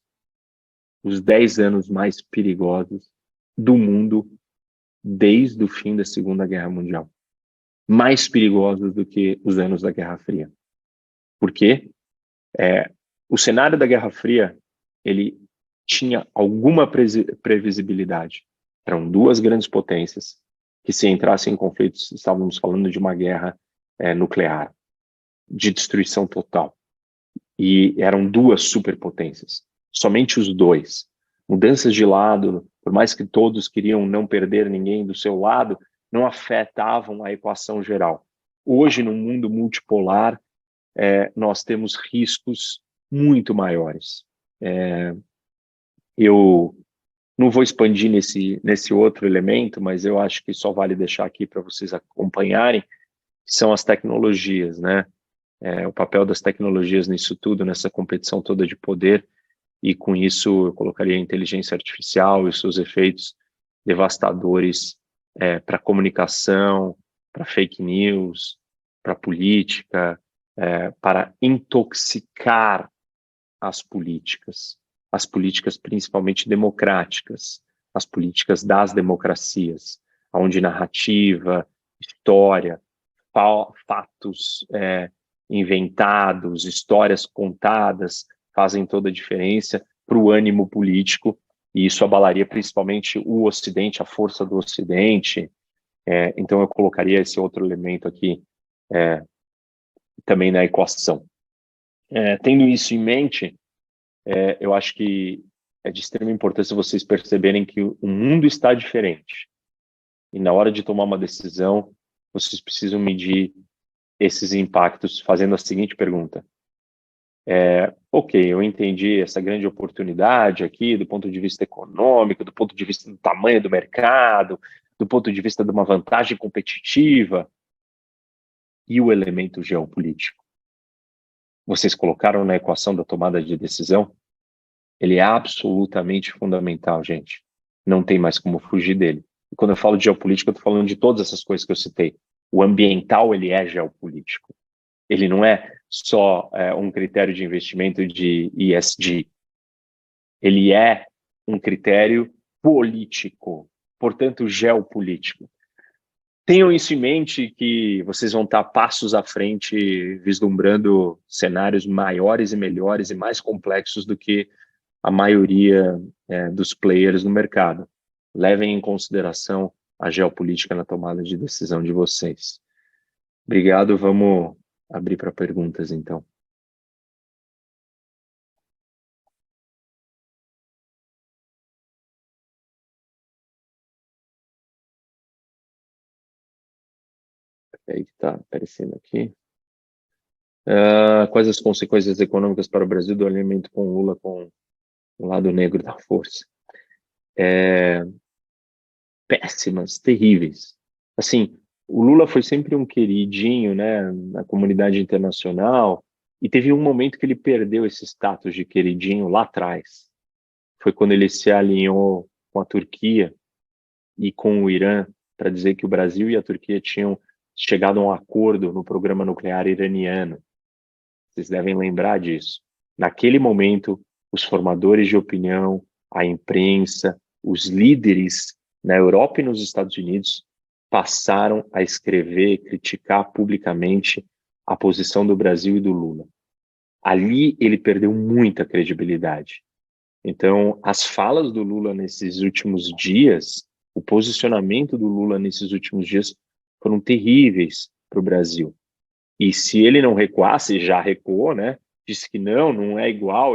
os 10 anos mais perigosos do mundo desde o fim da Segunda Guerra Mundial. Mais perigosos do que os anos da Guerra Fria. Por quê? O cenário da Guerra Fria, ele tinha alguma previsibilidade. Eram duas grandes potências que, se entrassem em conflitos, estávamos falando de uma guerra nuclear, de destruição total. E eram duas superpotências. Somente os dois. Mudanças de lado, por mais que todos queriam não perder ninguém do seu lado, não afetavam a equação geral. Hoje, no mundo multipolar, nós temos riscos muito maiores. Eu não vou expandir nesse outro elemento, mas eu acho que só vale deixar aqui para vocês acompanharem, que são as tecnologias, né? O papel das tecnologias nisso tudo, nessa competição toda de poder, e com isso eu colocaria a inteligência artificial e seus efeitos devastadores para a comunicação, para fake news, para a política, para intoxicar as políticas principalmente democráticas, as políticas das democracias, onde narrativa, história, fatos inventados, histórias contadas fazem toda a diferença para o ânimo político e isso abalaria principalmente o Ocidente, a força do Ocidente. Então eu colocaria esse outro elemento aqui também na equação. Tendo isso em mente, eu acho que é de extrema importância vocês perceberem que o mundo está diferente. E na hora de tomar uma decisão, vocês precisam medir esses impactos fazendo a seguinte pergunta. Ok, eu entendi essa grande oportunidade aqui do ponto de vista econômico, do ponto de vista do tamanho do mercado, do ponto de vista de uma vantagem competitiva e o elemento geopolítico. Vocês colocaram na equação da tomada de decisão? Ele é absolutamente fundamental, gente. Não tem mais como fugir dele. E quando eu falo de geopolítica, eu estou falando de todas essas coisas que eu citei. O ambiental, ele é geopolítico. Ele não é só um critério de investimento de ESG. Ele é um critério político, portanto, geopolítico. Tenham isso em mente que vocês vão estar passos à frente, vislumbrando cenários maiores e melhores e mais complexos do que a maioria dos players no mercado. Levem em consideração a geopolítica na tomada de decisão de vocês. Obrigado, vamos abrir para perguntas, então. Aí que está aparecendo aqui. Quais as consequências econômicas para o Brasil do alinhamento com Lula com o lado negro da força? Péssimas, terríveis. Assim, o Lula foi sempre um queridinho, né, na comunidade internacional, e teve um momento que ele perdeu esse status de queridinho lá atrás. Foi quando ele se alinhou com a Turquia e com o Irã para dizer que o Brasil e a Turquia tinham chegado a um acordo no programa nuclear iraniano. Vocês devem lembrar disso. Naquele momento, os formadores de opinião, a imprensa, os líderes na Europa e nos Estados Unidos passaram a escrever, criticar publicamente a posição do Brasil e do Lula. Ali ele perdeu muita credibilidade. Então, as falas do Lula nesses últimos dias, o posicionamento do Lula nesses últimos dias foram terríveis para o Brasil. E se ele não recuasse, já recuou, né? Disse que não é igual,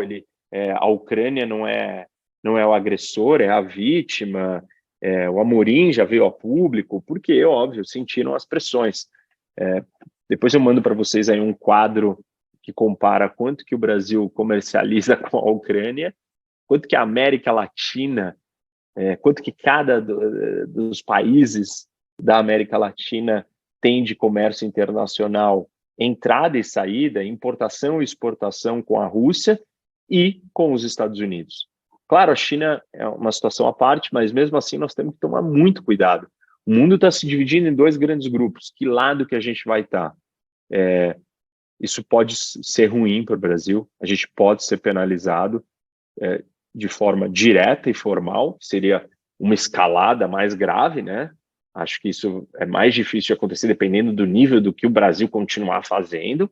a Ucrânia não é o agressor, é a vítima. O Amorim já veio a público, porque, óbvio, sentiram as pressões. Depois eu mando para vocês aí um quadro que compara quanto que o Brasil comercializa com a Ucrânia, quanto que a América Latina, quanto que cada dos países da América Latina tem de comércio internacional, entrada e saída, importação e exportação com a Rússia e com os Estados Unidos. Claro, a China é uma situação à parte, mas mesmo assim nós temos que tomar muito cuidado. O mundo está se dividindo em dois grandes grupos. Que lado que a gente vai estar? Isso pode ser ruim para o Brasil, a gente pode ser penalizado de forma direta e formal, seria uma escalada mais grave, né? Acho que isso é mais difícil de acontecer dependendo do nível do que o Brasil continuar fazendo,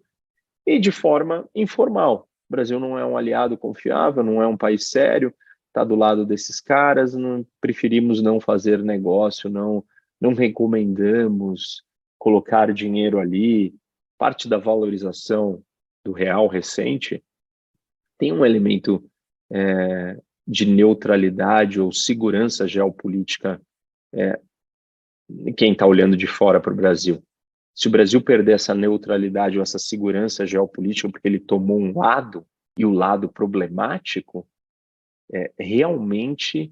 e de forma informal. O Brasil não é um aliado confiável, não é um país sério, está do lado desses caras, preferimos não fazer negócio, não recomendamos colocar dinheiro ali. Parte da valorização do real recente tem um elemento de neutralidade ou segurança geopolítica quem está olhando de fora para o Brasil. Se o Brasil perder essa neutralidade ou essa segurança geopolítica porque ele tomou um lado, e o lado problemático, realmente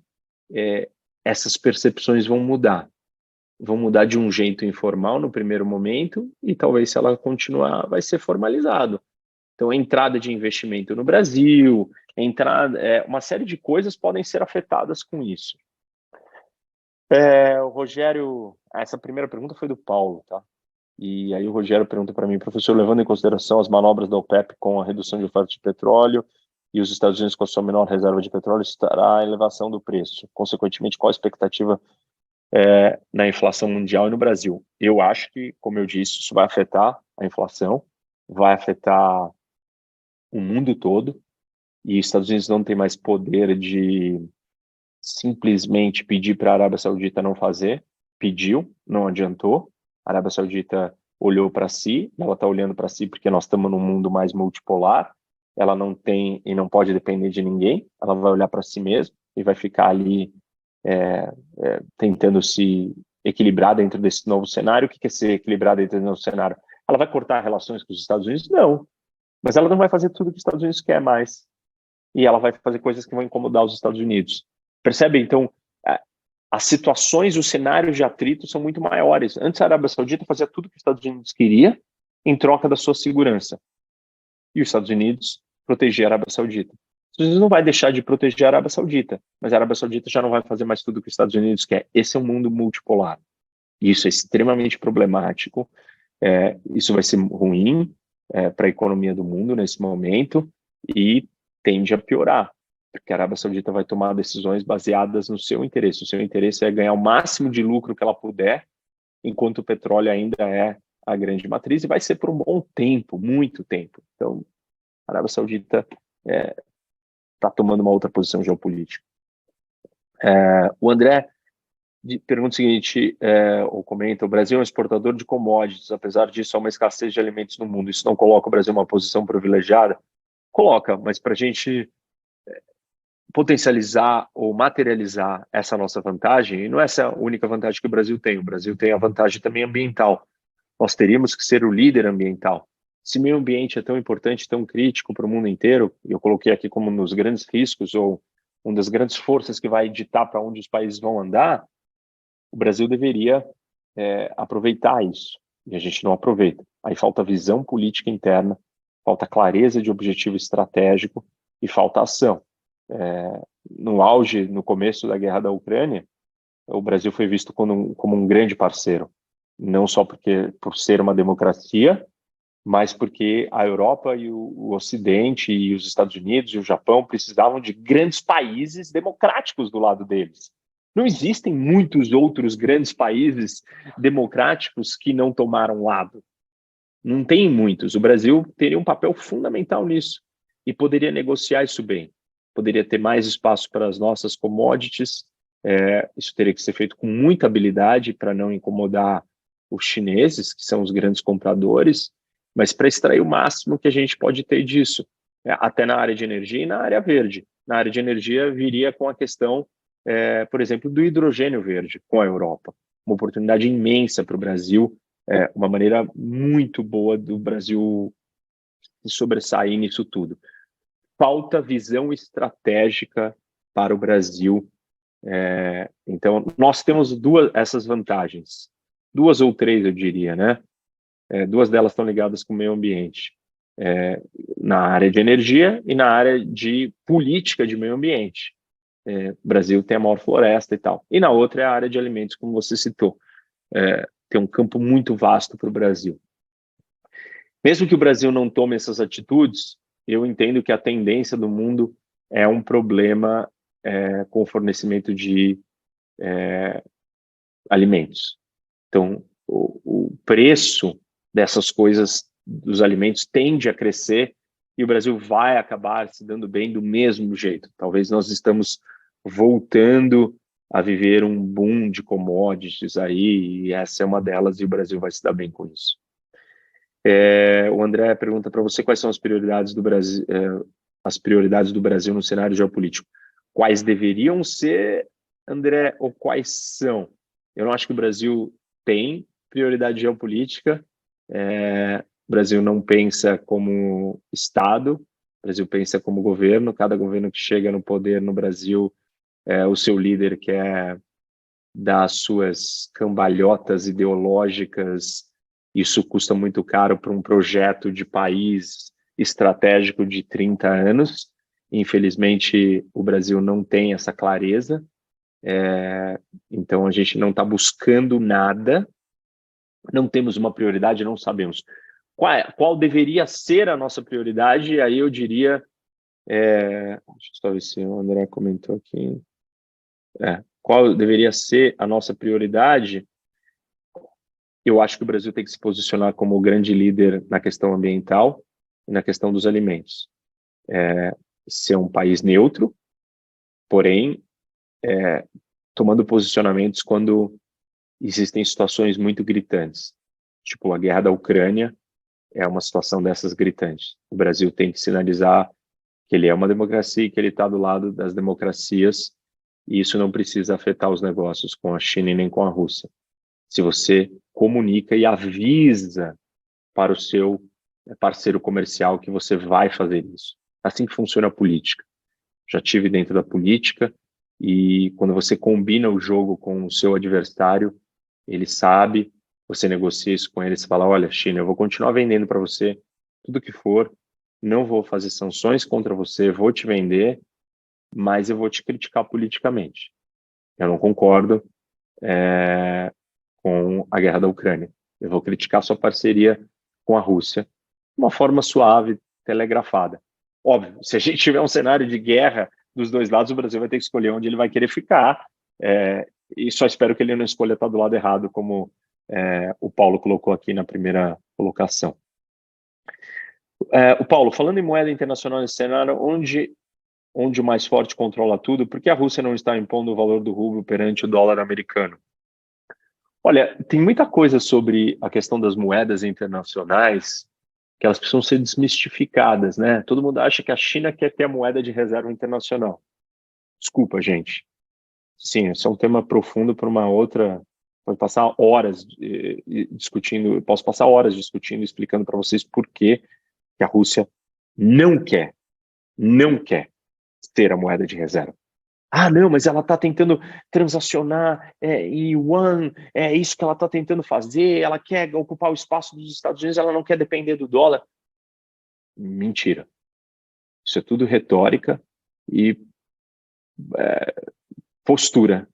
essas percepções vão mudar. Vão mudar de um jeito informal no primeiro momento e talvez se ela continuar vai ser formalizado. Então, a entrada de investimento no Brasil, uma série de coisas podem ser afetadas com isso. O Rogério, essa primeira pergunta foi do Paulo, tá? E aí o Rogério pergunta para mim, professor, levando em consideração as manobras da OPEP com a redução de oferta de petróleo e os Estados Unidos com a sua menor reserva de petróleo, estará a elevação do preço. Consequentemente, qual a expectativa na inflação mundial e no Brasil? Eu acho que, como eu disse, isso vai afetar a inflação, vai afetar o mundo todo, e os Estados Unidos não tem mais poder de simplesmente pedir para a Arábia Saudita não fazer, pediu, não adiantou. A Arábia Saudita olhou para si, ela está olhando para si porque nós estamos num mundo mais multipolar, ela não tem e não pode depender de ninguém, ela vai olhar para si mesma e vai ficar ali tentando se equilibrar dentro desse novo cenário. O que é ser equilibrado dentro desse novo cenário? Ela vai cortar relações com os Estados Unidos? Não, mas ela não vai fazer tudo que os Estados Unidos quer mais, e ela vai fazer coisas que vão incomodar os Estados Unidos. Percebe? Então, as situações, os cenários de atrito são muito maiores. Antes, a Arábia Saudita fazia tudo que os Estados Unidos queria em troca da sua segurança. E os Estados Unidos protegia a Arábia Saudita. Os Estados Unidos não vai deixar de proteger a Arábia Saudita, mas a Arábia Saudita já não vai fazer mais tudo que os Estados Unidos quer. Esse é um mundo multipolar. E isso é extremamente problemático. Isso vai ser ruim para a economia do mundo nesse momento e tende a piorar, porque a Arábia Saudita vai tomar decisões baseadas no seu interesse. O seu interesse é ganhar o máximo de lucro que ela puder, enquanto o petróleo ainda é a grande matriz, e vai ser por um bom tempo, muito tempo. Então, a Arábia Saudita está tomando uma outra posição geopolítica. O André pergunta o seguinte, ou comenta: o Brasil é um exportador de commodities, apesar disso há uma escassez de alimentos no mundo. Isso não coloca o Brasil em uma posição privilegiada? Coloca, mas para a gente potencializar ou materializar essa nossa vantagem, e não é essa a única vantagem que o Brasil tem a vantagem também ambiental. Nós teríamos que ser o líder ambiental. Se meio ambiente é tão importante, tão crítico para o mundo inteiro, e eu coloquei aqui como um dos grandes riscos, ou uma das grandes forças que vai ditar para onde os países vão andar, o Brasil deveria aproveitar isso, e a gente não aproveita. Aí falta visão política interna, falta clareza de objetivo estratégico e falta ação. No auge, no começo da guerra da Ucrânia, o Brasil foi visto como um grande parceiro, não só por ser uma democracia, mas porque a Europa e o Ocidente e os Estados Unidos e o Japão precisavam de grandes países democráticos do lado deles. Não existem muitos outros grandes países democráticos que não tomaram lado. Não tem muitos. O Brasil teria um papel fundamental nisso e poderia negociar isso bem. Poderia ter mais espaço para as nossas commodities. Isso teria que ser feito com muita habilidade para não incomodar os chineses, que são os grandes compradores, mas para extrair o máximo que a gente pode ter disso, até na área de energia e na área verde. Na área de energia viria com a questão, por exemplo, do hidrogênio verde com a Europa. Uma oportunidade imensa para o Brasil, uma maneira muito boa do Brasil se sobressair nisso tudo. Falta visão estratégica para o Brasil. Então, nós temos essas vantagens. 2 ou 3, eu diria, né? 2 delas estão ligadas com o meio ambiente. Na área de energia e na área de política de meio ambiente. O Brasil tem a maior floresta e tal. E na outra é a área de alimentos, como você citou. Tem um campo muito vasto para o Brasil. Mesmo que o Brasil não tome essas atitudes, eu entendo que a tendência do mundo é um problema com o fornecimento de alimentos. Então, o preço dessas coisas, dos alimentos, tende a crescer e o Brasil vai acabar se dando bem do mesmo jeito. Talvez nós estamos voltando a viver um boom de commodities aí, e essa é uma delas, e o Brasil vai se dar bem com isso. O André pergunta para você quais são as prioridades do Brasil, no cenário geopolítico. Quais deveriam ser, André, ou quais são? Eu não acho que o Brasil tem prioridade geopolítica. O Brasil não pensa como Estado, o Brasil pensa como governo. Cada governo que chega no poder no Brasil, o seu líder quer dar suas cambalhotas ideológicas. Isso custa muito caro para um projeto de país estratégico de 30 anos. Infelizmente, o Brasil não tem essa clareza. Então, a gente não está buscando nada, não temos uma prioridade, não sabemos. Qual deveria ser a nossa prioridade? Aí eu diria... deixa eu só ver se o André comentou aqui. Qual deveria ser a nossa prioridade? Eu acho que o Brasil tem que se posicionar como o grande líder na questão ambiental e na questão dos alimentos. Ser um país neutro, porém tomando posicionamentos quando existem situações muito gritantes. Tipo, a guerra da Ucrânia é uma situação dessas gritantes. O Brasil tem que sinalizar que ele é uma democracia e que ele está do lado das democracias, e isso não precisa afetar os negócios com a China e nem com a Rússia. Se você comunica e avisa para o seu parceiro comercial que você vai fazer isso. Assim que funciona a política. Já tive dentro da política, e quando você combina o jogo com o seu adversário, ele sabe, você negocia isso com ele, você fala, olha, China, eu vou continuar vendendo para você tudo que for, não vou fazer sanções contra você, vou te vender, mas eu vou te criticar politicamente. Eu não concordo com a guerra da Ucrânia. Eu vou criticar sua parceria com a Rússia de uma forma suave, telegrafada. Óbvio, se a gente tiver um cenário de guerra dos dois lados, o Brasil vai ter que escolher onde ele vai querer ficar, e só espero que ele não escolha estar do lado errado, como o Paulo colocou aqui na primeira colocação. O Paulo, falando em moeda internacional nesse cenário, onde o mais forte controla tudo, por que a Rússia não está impondo o valor do rublo perante o dólar americano? Olha, tem muita coisa sobre a questão das moedas internacionais que elas precisam ser desmistificadas, né? Todo mundo acha que a China quer ter a moeda de reserva internacional. Desculpa, gente. Sim, esse é um tema profundo para uma outra. Pode passar horas discutindo, eu posso passar horas discutindo, explicando para vocês por que a Rússia não quer ter a moeda de reserva. Ah, não, mas ela está tentando transacionar em yuan, é isso que ela está tentando fazer, ela quer ocupar o espaço dos Estados Unidos, ela não quer depender do dólar. Mentira. Isso é tudo retórica e postura.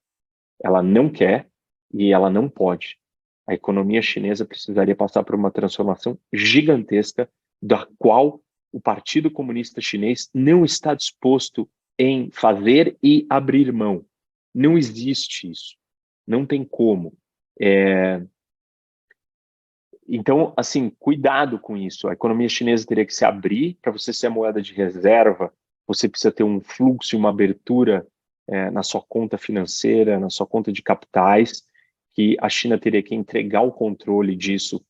Ela não quer e ela não pode. A economia chinesa precisaria passar por uma transformação gigantesca, da qual o Partido Comunista Chinês não está disposto em fazer e abrir mão. Não existe isso. Não tem como. Então, assim, cuidado com isso. A economia chinesa teria que se abrir. Para você ser a moeda de reserva, você precisa ter um fluxo e uma abertura na sua conta financeira, na sua conta de capitais, que a China teria que entregar o controle disso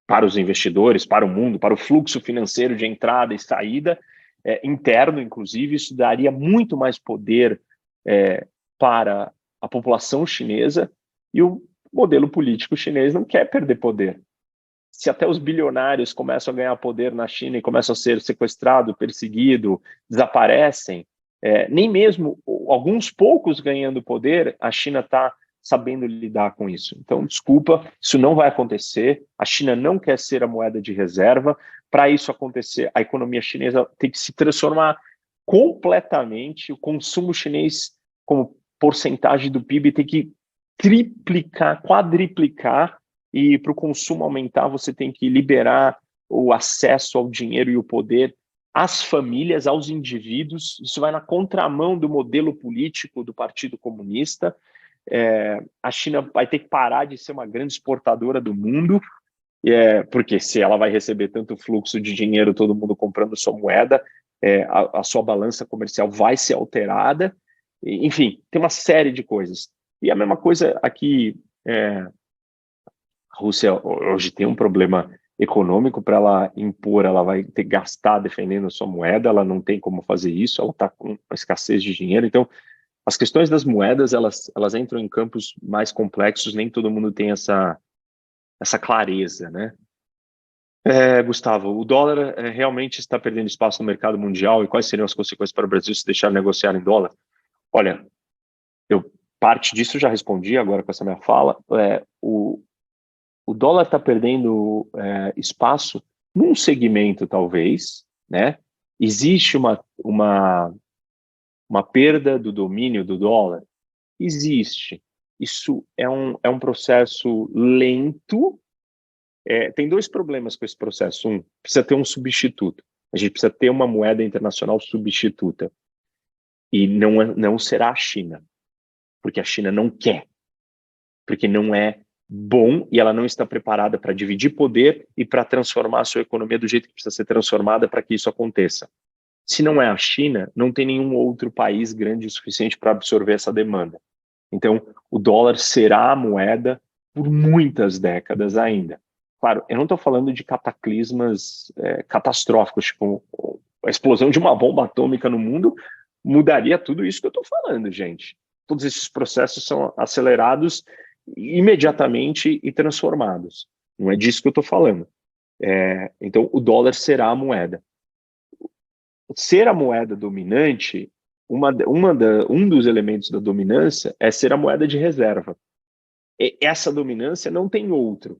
para os investidores, para o mundo, para o fluxo financeiro de entrada e saída, interno, inclusive. Isso daria muito mais poder para a população chinesa, e o modelo político chinês não quer perder poder. Se até os bilionários começam a ganhar poder na China e começam a ser sequestrados, perseguidos, desaparecem, nem mesmo alguns poucos ganhando poder, a China está sabendo lidar com isso. Então, desculpa, isso não vai acontecer. A China não quer ser a moeda de reserva. Para isso acontecer, a economia chinesa tem que se transformar completamente. O consumo chinês, como porcentagem do PIB, tem que triplicar, quadriplicar, e para o consumo aumentar, você tem que liberar o acesso ao dinheiro e o poder às famílias, aos indivíduos. Isso vai na contramão do modelo político do Partido Comunista. A China vai ter que parar de ser uma grande exportadora do mundo, porque se ela vai receber tanto fluxo de dinheiro, todo mundo comprando sua moeda, a sua balança comercial vai ser alterada. Enfim, tem uma série de coisas. E a mesma coisa aqui, a Rússia hoje tem um problema econômico. Para ela impor, ela vai ter que gastar defendendo a sua moeda, ela não tem como fazer isso, ela está com uma escassez de dinheiro. Então, as questões das moedas, elas entram em campos mais complexos, nem todo mundo tem essa clareza, né? Gustavo, o dólar realmente está perdendo espaço no mercado mundial, e quais seriam as consequências para o Brasil se deixar negociar em dólar? Olha, parte disso eu já respondi agora com essa minha fala. O dólar está perdendo espaço num segmento, talvez, né? Existe uma perda do domínio do dólar? Existe. Isso é um processo lento. Tem dois problemas com esse processo. Precisa ter um substituto. A gente precisa ter uma moeda internacional substituta. E não será a China, porque a China não quer, porque não é bom e ela não está preparada para dividir poder e para transformar a sua economia do jeito que precisa ser transformada para que isso aconteça. Se não é a China, não tem nenhum outro país grande o suficiente para absorver essa demanda. Então, o dólar será a moeda por muitas décadas ainda. Claro, eu não estou falando de cataclismas catastróficos, tipo a explosão de uma bomba atômica no mundo mudaria tudo isso que eu estou falando, gente. Todos esses processos são acelerados imediatamente e transformados. Não é disso que eu estou falando. Então, o dólar será a moeda. Ser a moeda dominante, um dos elementos da dominância é ser a moeda de reserva. E essa dominância não tem outro.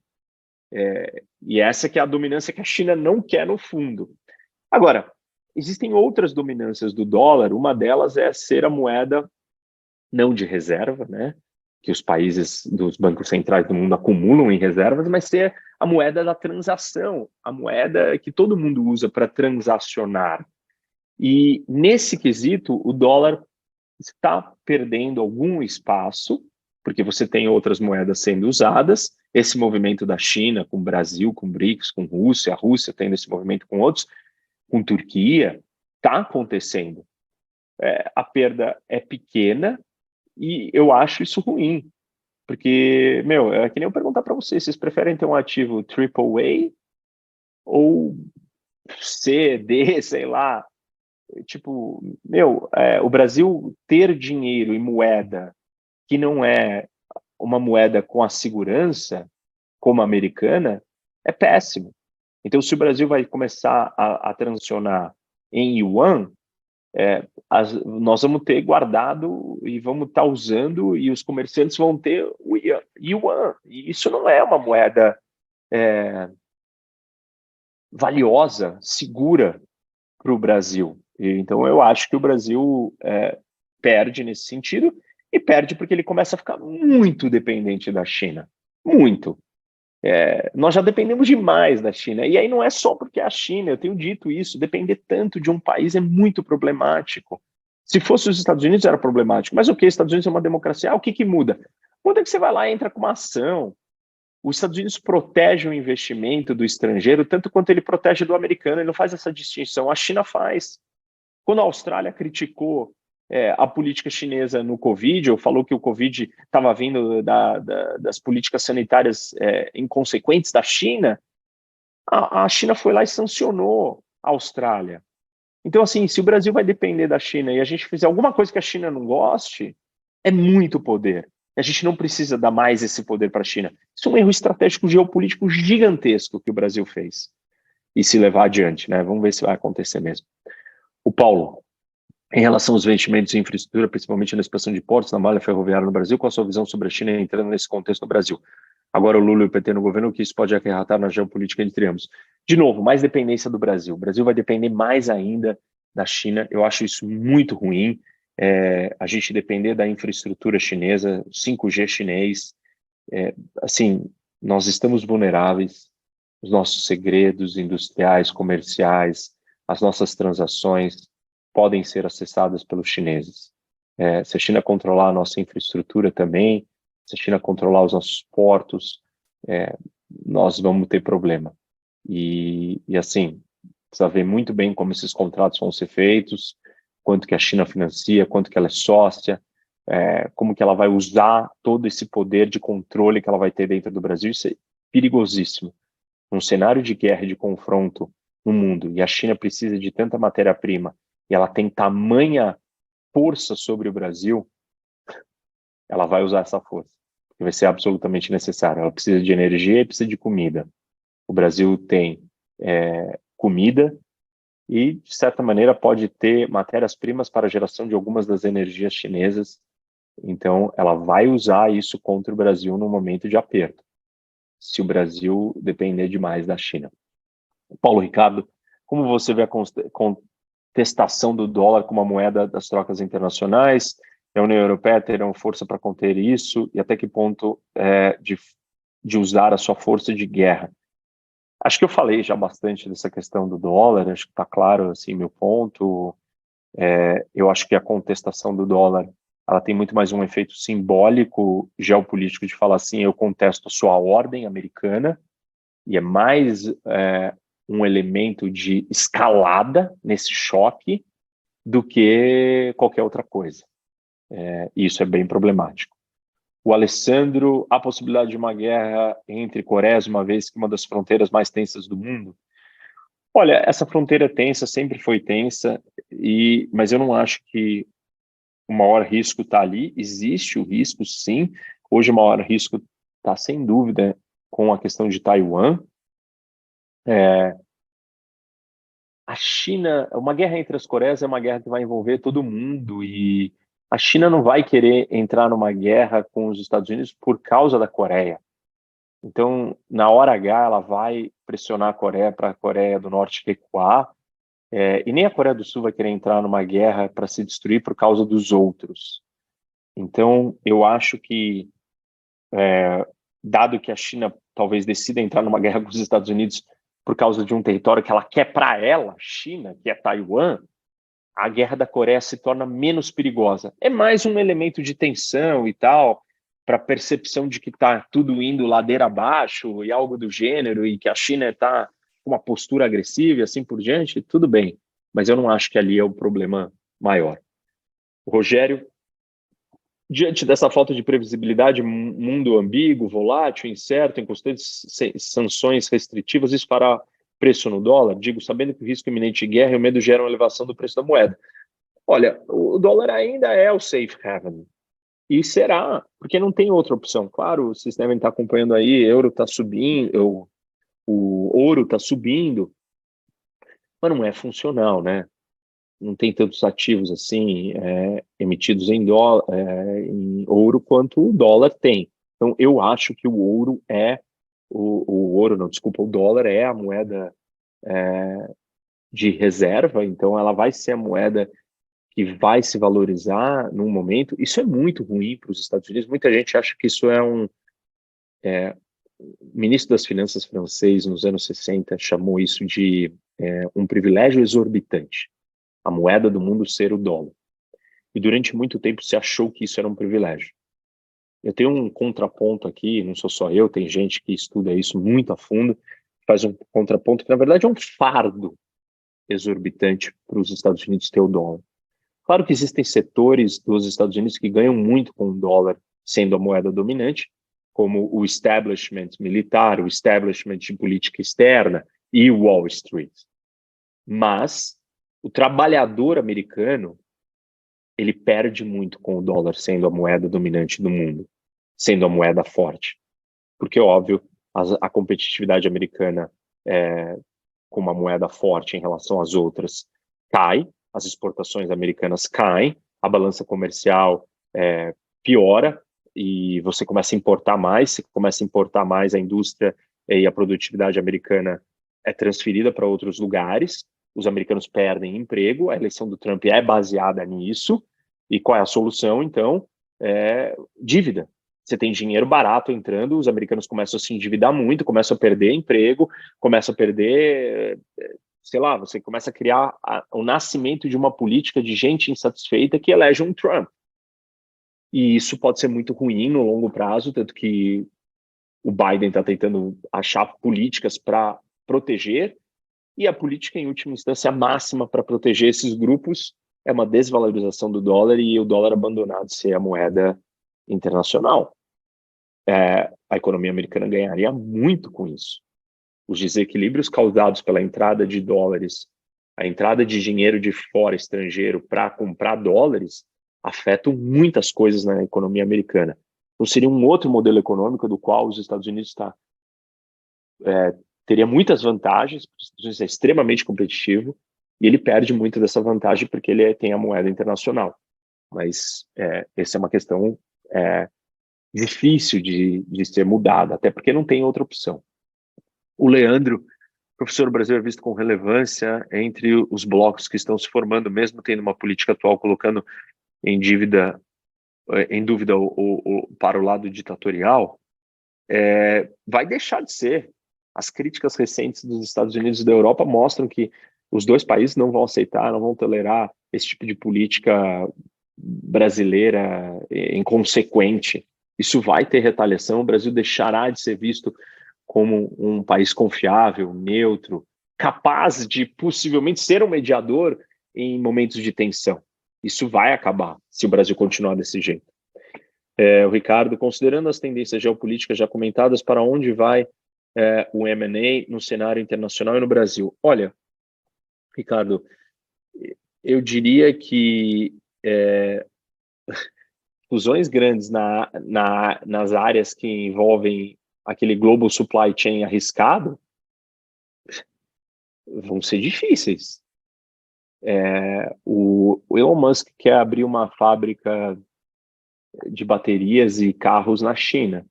E essa que é a dominância que a China não quer no fundo. Agora, existem outras dominâncias do dólar, uma delas é ser a moeda não de reserva, né? Que os países dos bancos centrais do mundo acumulam em reservas, mas ser a moeda da transação, a moeda que todo mundo usa para transacionar. E nesse quesito, o dólar está perdendo algum espaço, porque você tem outras moedas sendo usadas. Esse movimento da China com o Brasil, com o BRICS, com a Rússia tendo esse movimento com outros, com Turquia, está acontecendo. A perda é pequena e eu acho isso ruim. Porque, é que nem eu perguntar para vocês preferem ter um ativo AAA ou C, D, sei lá, tipo, o Brasil ter dinheiro e moeda que não é uma moeda com a segurança, como a americana, é péssimo. Então, se o Brasil vai começar a transicionar em yuan, nós vamos ter guardado e vamos estar usando, e os comerciantes vão ter o yuan. E isso não é uma moeda valiosa, segura para o Brasil. Então, eu acho que o Brasil perde nesse sentido, e perde porque ele começa a ficar muito dependente da China. Muito. Nós já dependemos demais da China. E aí não é só porque é a China, eu tenho dito isso, depender tanto de um país é muito problemático. Se fosse os Estados Unidos era problemático, mas o que? Estados Unidos é uma democracia. O que muda? Muda que você vai lá e entra com uma ação. Os Estados Unidos protege o investimento do estrangeiro tanto quanto ele protege do americano, ele não faz essa distinção. A China faz. Quando a Austrália criticou a política chinesa no Covid, ou falou que o Covid estava vindo das políticas sanitárias inconsequentes da China, a China foi lá e sancionou a Austrália. Então, assim, se o Brasil vai depender da China e a gente fizer alguma coisa que a China não goste, é muito poder. A gente não precisa dar mais esse poder para a China. Isso é um erro estratégico geopolítico gigantesco que o Brasil fez. E se levar adiante, né? Vamos ver se vai acontecer mesmo. O Paulo, em relação aos investimentos em infraestrutura, principalmente na expansão de portos, na malha ferroviária no Brasil, qual a sua visão sobre a China entrando nesse contexto no Brasil? Agora o Lula e o PT no governo, o que isso pode acarretar na geopolítica entre ambos? De novo, mais dependência do Brasil. O Brasil vai depender mais ainda da China. Eu acho isso muito ruim. A gente depender da infraestrutura chinesa, 5G chinês. Assim, nós estamos vulneráveis. Os nossos segredos industriais, comerciais, as nossas transações podem ser acessadas pelos chineses. Se a China controlar a nossa infraestrutura também, se a China controlar os nossos portos, nós vamos ter problema. E assim, precisa ver muito bem como esses contratos vão ser feitos, quanto que a China financia, quanto que ela é sócia, como que ela vai usar todo esse poder de controle que ela vai ter dentro do Brasil. Isso é perigosíssimo. Num cenário de guerra e de confronto no mundo, e a China precisa de tanta matéria-prima, e ela tem tamanha força sobre o Brasil, ela vai usar essa força, que vai ser absolutamente necessário. Ela precisa de energia e precisa de comida. O Brasil tem comida e, de certa maneira, pode ter matérias-primas para a geração de algumas das energias chinesas. Então, ela vai usar isso contra o Brasil no momento de aperto, se o Brasil depender demais da China. Paulo Ricardo, como você vê a contestação do dólar como a moeda das trocas internacionais? A União Europeia terão força para conter isso? E até que ponto de usar a sua força de guerra? Acho que eu falei já bastante dessa questão do dólar, acho que está claro assim, meu ponto. Eu acho que a contestação do dólar ela tem muito mais um efeito simbólico, geopolítico, de falar assim, eu contesto a sua ordem americana, e é mais um elemento de escalada nesse choque do que qualquer outra coisa. Isso é bem problemático. O Alessandro, a possibilidade de uma guerra entre Coreias, uma vez que uma das fronteiras mais tensas do mundo. Olha, essa fronteira é tensa, sempre foi tensa, mas eu não acho que o maior risco está ali. Existe o risco, sim. Hoje o maior risco está, sem dúvida, com a questão de Taiwan. A China, uma guerra entre as Coreias é uma guerra que vai envolver todo mundo, e a China não vai querer entrar numa guerra com os Estados Unidos por causa da Coreia. Então, na hora H, ela vai pressionar a Coreia para a Coreia do Norte recuar, e nem a Coreia do Sul vai querer entrar numa guerra para se destruir por causa dos outros. Então, eu acho que, dado que a China talvez decida entrar numa guerra com os Estados Unidos por causa de um território que ela quer para ela, China, que é Taiwan, a guerra da Coreia se torna menos perigosa. É mais um elemento de tensão e tal, para a percepção de que está tudo indo ladeira abaixo e algo do gênero, e que a China está com uma postura agressiva e assim por diante, tudo bem. Mas eu não acho que ali é o problema maior. Rogério, diante dessa falta de previsibilidade, mundo ambíguo, volátil, incerto, em constantes sanções restritivas, isso fará preço no dólar? Digo, sabendo que o risco iminente de guerra e o medo geram elevação do preço da moeda. Olha, o dólar ainda é o safe haven. E será, porque não tem outra opção. Claro, vocês devem estar acompanhando aí, euro está subindo, o ouro está subindo, mas não é funcional, né? Não tem tantos ativos assim emitidos em ouro quanto o dólar tem. Então, eu acho que o ouro o dólar é a moeda de reserva, então ela vai ser a moeda que vai se valorizar num momento. Isso é muito ruim para os Estados Unidos. Muita gente acha que isso o ministro das Finanças francês, nos anos 60, chamou isso de um privilégio exorbitante, a moeda do mundo ser o dólar. E durante muito tempo se achou que isso era um privilégio. Eu tenho um contraponto aqui, não sou só eu, tem gente que estuda isso muito a fundo, faz um contraponto que, na verdade, é um fardo exorbitante para os Estados Unidos ter o dólar. Claro que existem setores dos Estados Unidos que ganham muito com o dólar sendo a moeda dominante, como o establishment militar, o establishment de política externa e o Wall Street. Mas o trabalhador americano, ele perde muito com o dólar sendo a moeda dominante do mundo, sendo a moeda forte. Porque, óbvio, a competitividade americana com uma moeda forte em relação às outras cai, as exportações americanas caem, a balança comercial piora e você começa a importar mais, a indústria e a produtividade americana é transferida para outros lugares, os americanos perdem emprego, a eleição do Trump é baseada nisso, e qual é a solução, então? Dívida. Você tem dinheiro barato entrando, os americanos começam a se endividar muito, começam a perder emprego, começam a perder, sei lá, você começa a criar o nascimento de uma política de gente insatisfeita que elege um Trump. E isso pode ser muito ruim no longo prazo, tanto que o Biden está tentando achar políticas para proteger, e a política, em última instância, máxima para proteger esses grupos é uma desvalorização do dólar e o dólar abandonado de ser a moeda internacional. A economia americana ganharia muito com isso. Os desequilíbrios causados pela entrada de dólares, a entrada de dinheiro de fora, estrangeiro, para comprar dólares, afetam muitas coisas na economia americana. Então, seria um outro modelo econômico do qual os Estados Unidos teria muitas vantagens, porque os Estados Unidos é extremamente competitivo, e ele perde muito dessa vantagem porque ele tem a moeda internacional. Mas essa é uma questão difícil de ser mudada, até porque não tem outra opção. O Leandro, professor brasileiro visto com relevância entre os blocos que estão se formando, mesmo tendo uma política atual colocando em dúvida para o lado ditatorial, vai deixar de ser. As críticas recentes dos Estados Unidos e da Europa mostram que os dois países não vão aceitar, não vão tolerar esse tipo de política brasileira inconsequente. Isso vai ter retaliação, o Brasil deixará de ser visto como um país confiável, neutro, capaz de possivelmente ser um mediador em momentos de tensão. Isso vai acabar se o Brasil continuar desse jeito. O Ricardo, considerando as tendências geopolíticas já comentadas, para onde vai o M&A no cenário internacional e no Brasil? Olha, Ricardo, eu diria que fusões grandes nas áreas que envolvem aquele global supply chain arriscado vão ser difíceis. O Elon Musk quer abrir uma fábrica de baterias e carros na China.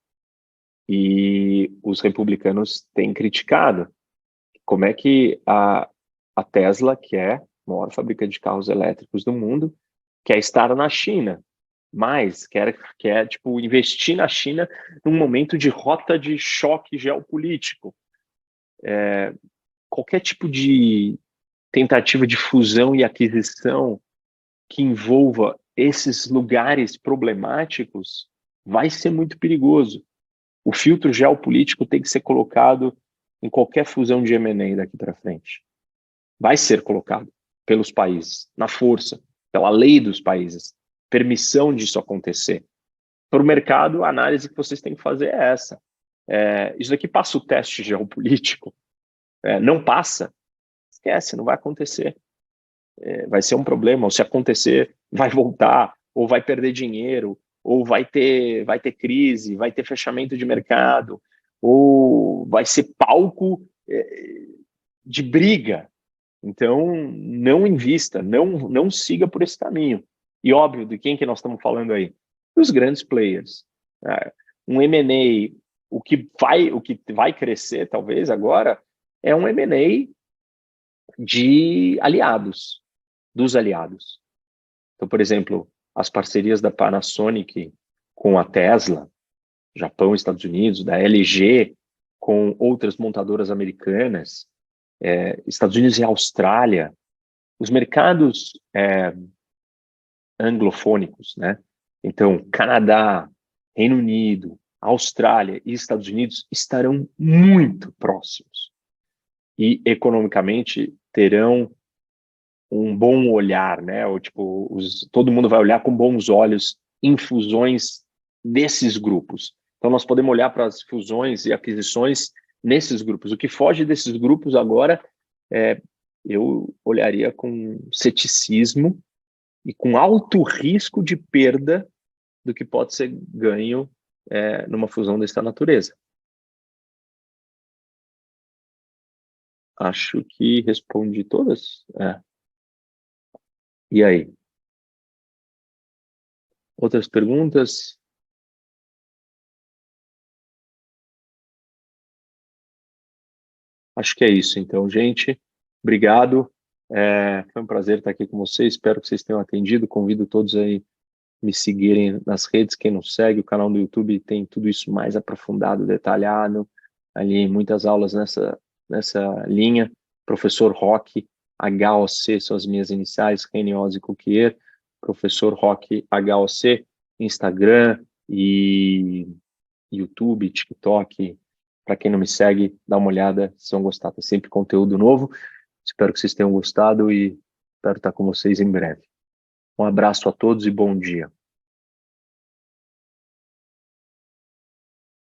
E os republicanos têm criticado como é que a Tesla, que é a maior fábrica de carros elétricos do mundo, quer estar na China, mas quer tipo, investir na China num momento de rota de choque geopolítico. Qualquer tipo de tentativa de fusão e aquisição que envolva esses lugares problemáticos vai ser muito perigoso. O filtro geopolítico tem que ser colocado em qualquer fusão de M&A daqui para frente. Vai ser colocado pelos países, na força, pela lei dos países, permissão disso acontecer. Para o mercado, a análise que vocês têm que fazer é essa. Isso daqui passa o teste geopolítico? Não passa? Esquece, não vai acontecer. Vai ser um problema, ou se acontecer, vai voltar, ou vai perder dinheiro, ou vai ter crise, vai ter fechamento de mercado, ou vai ser palco de briga. Então, não invista, não siga por esse caminho. E óbvio, de quem que nós estamos falando aí? Dos grandes players. Um M&A, o que vai crescer, talvez, agora, é um M&A de aliados, dos aliados. Então, por exemplo, as parcerias da Panasonic com a Tesla, Japão, Estados Unidos, da LG com outras montadoras americanas, Estados Unidos e Austrália, os mercados anglofônicos, né? Então, Canadá, Reino Unido, Austrália e Estados Unidos estarão muito próximos e economicamente terão um bom olhar, né? Ou tipo, todo mundo vai olhar com bons olhos em fusões desses grupos. Então, nós podemos olhar para as fusões e aquisições nesses grupos. O que foge desses grupos agora, eu olharia com ceticismo e com alto risco de perda do que pode ser ganho numa fusão dessa natureza. Acho que respondi todas. E aí? Outras perguntas? Acho que é isso. Então, gente, obrigado. Foi um prazer estar aqui com vocês. Espero que vocês tenham atendido. Convido todos aí me seguirem nas redes. Quem não segue, o canal do YouTube tem tudo isso mais aprofundado, detalhado. Ali, muitas aulas nessa linha. Professor Roque, HOC, são as minhas iniciais, Reniose Coquier. Professor Roque, HOC, Instagram e YouTube, TikTok. Para quem não me segue, dá uma olhada, se vão gostar. Tem sempre conteúdo novo. Espero que vocês tenham gostado e espero estar com vocês em breve. Um abraço a todos e bom dia.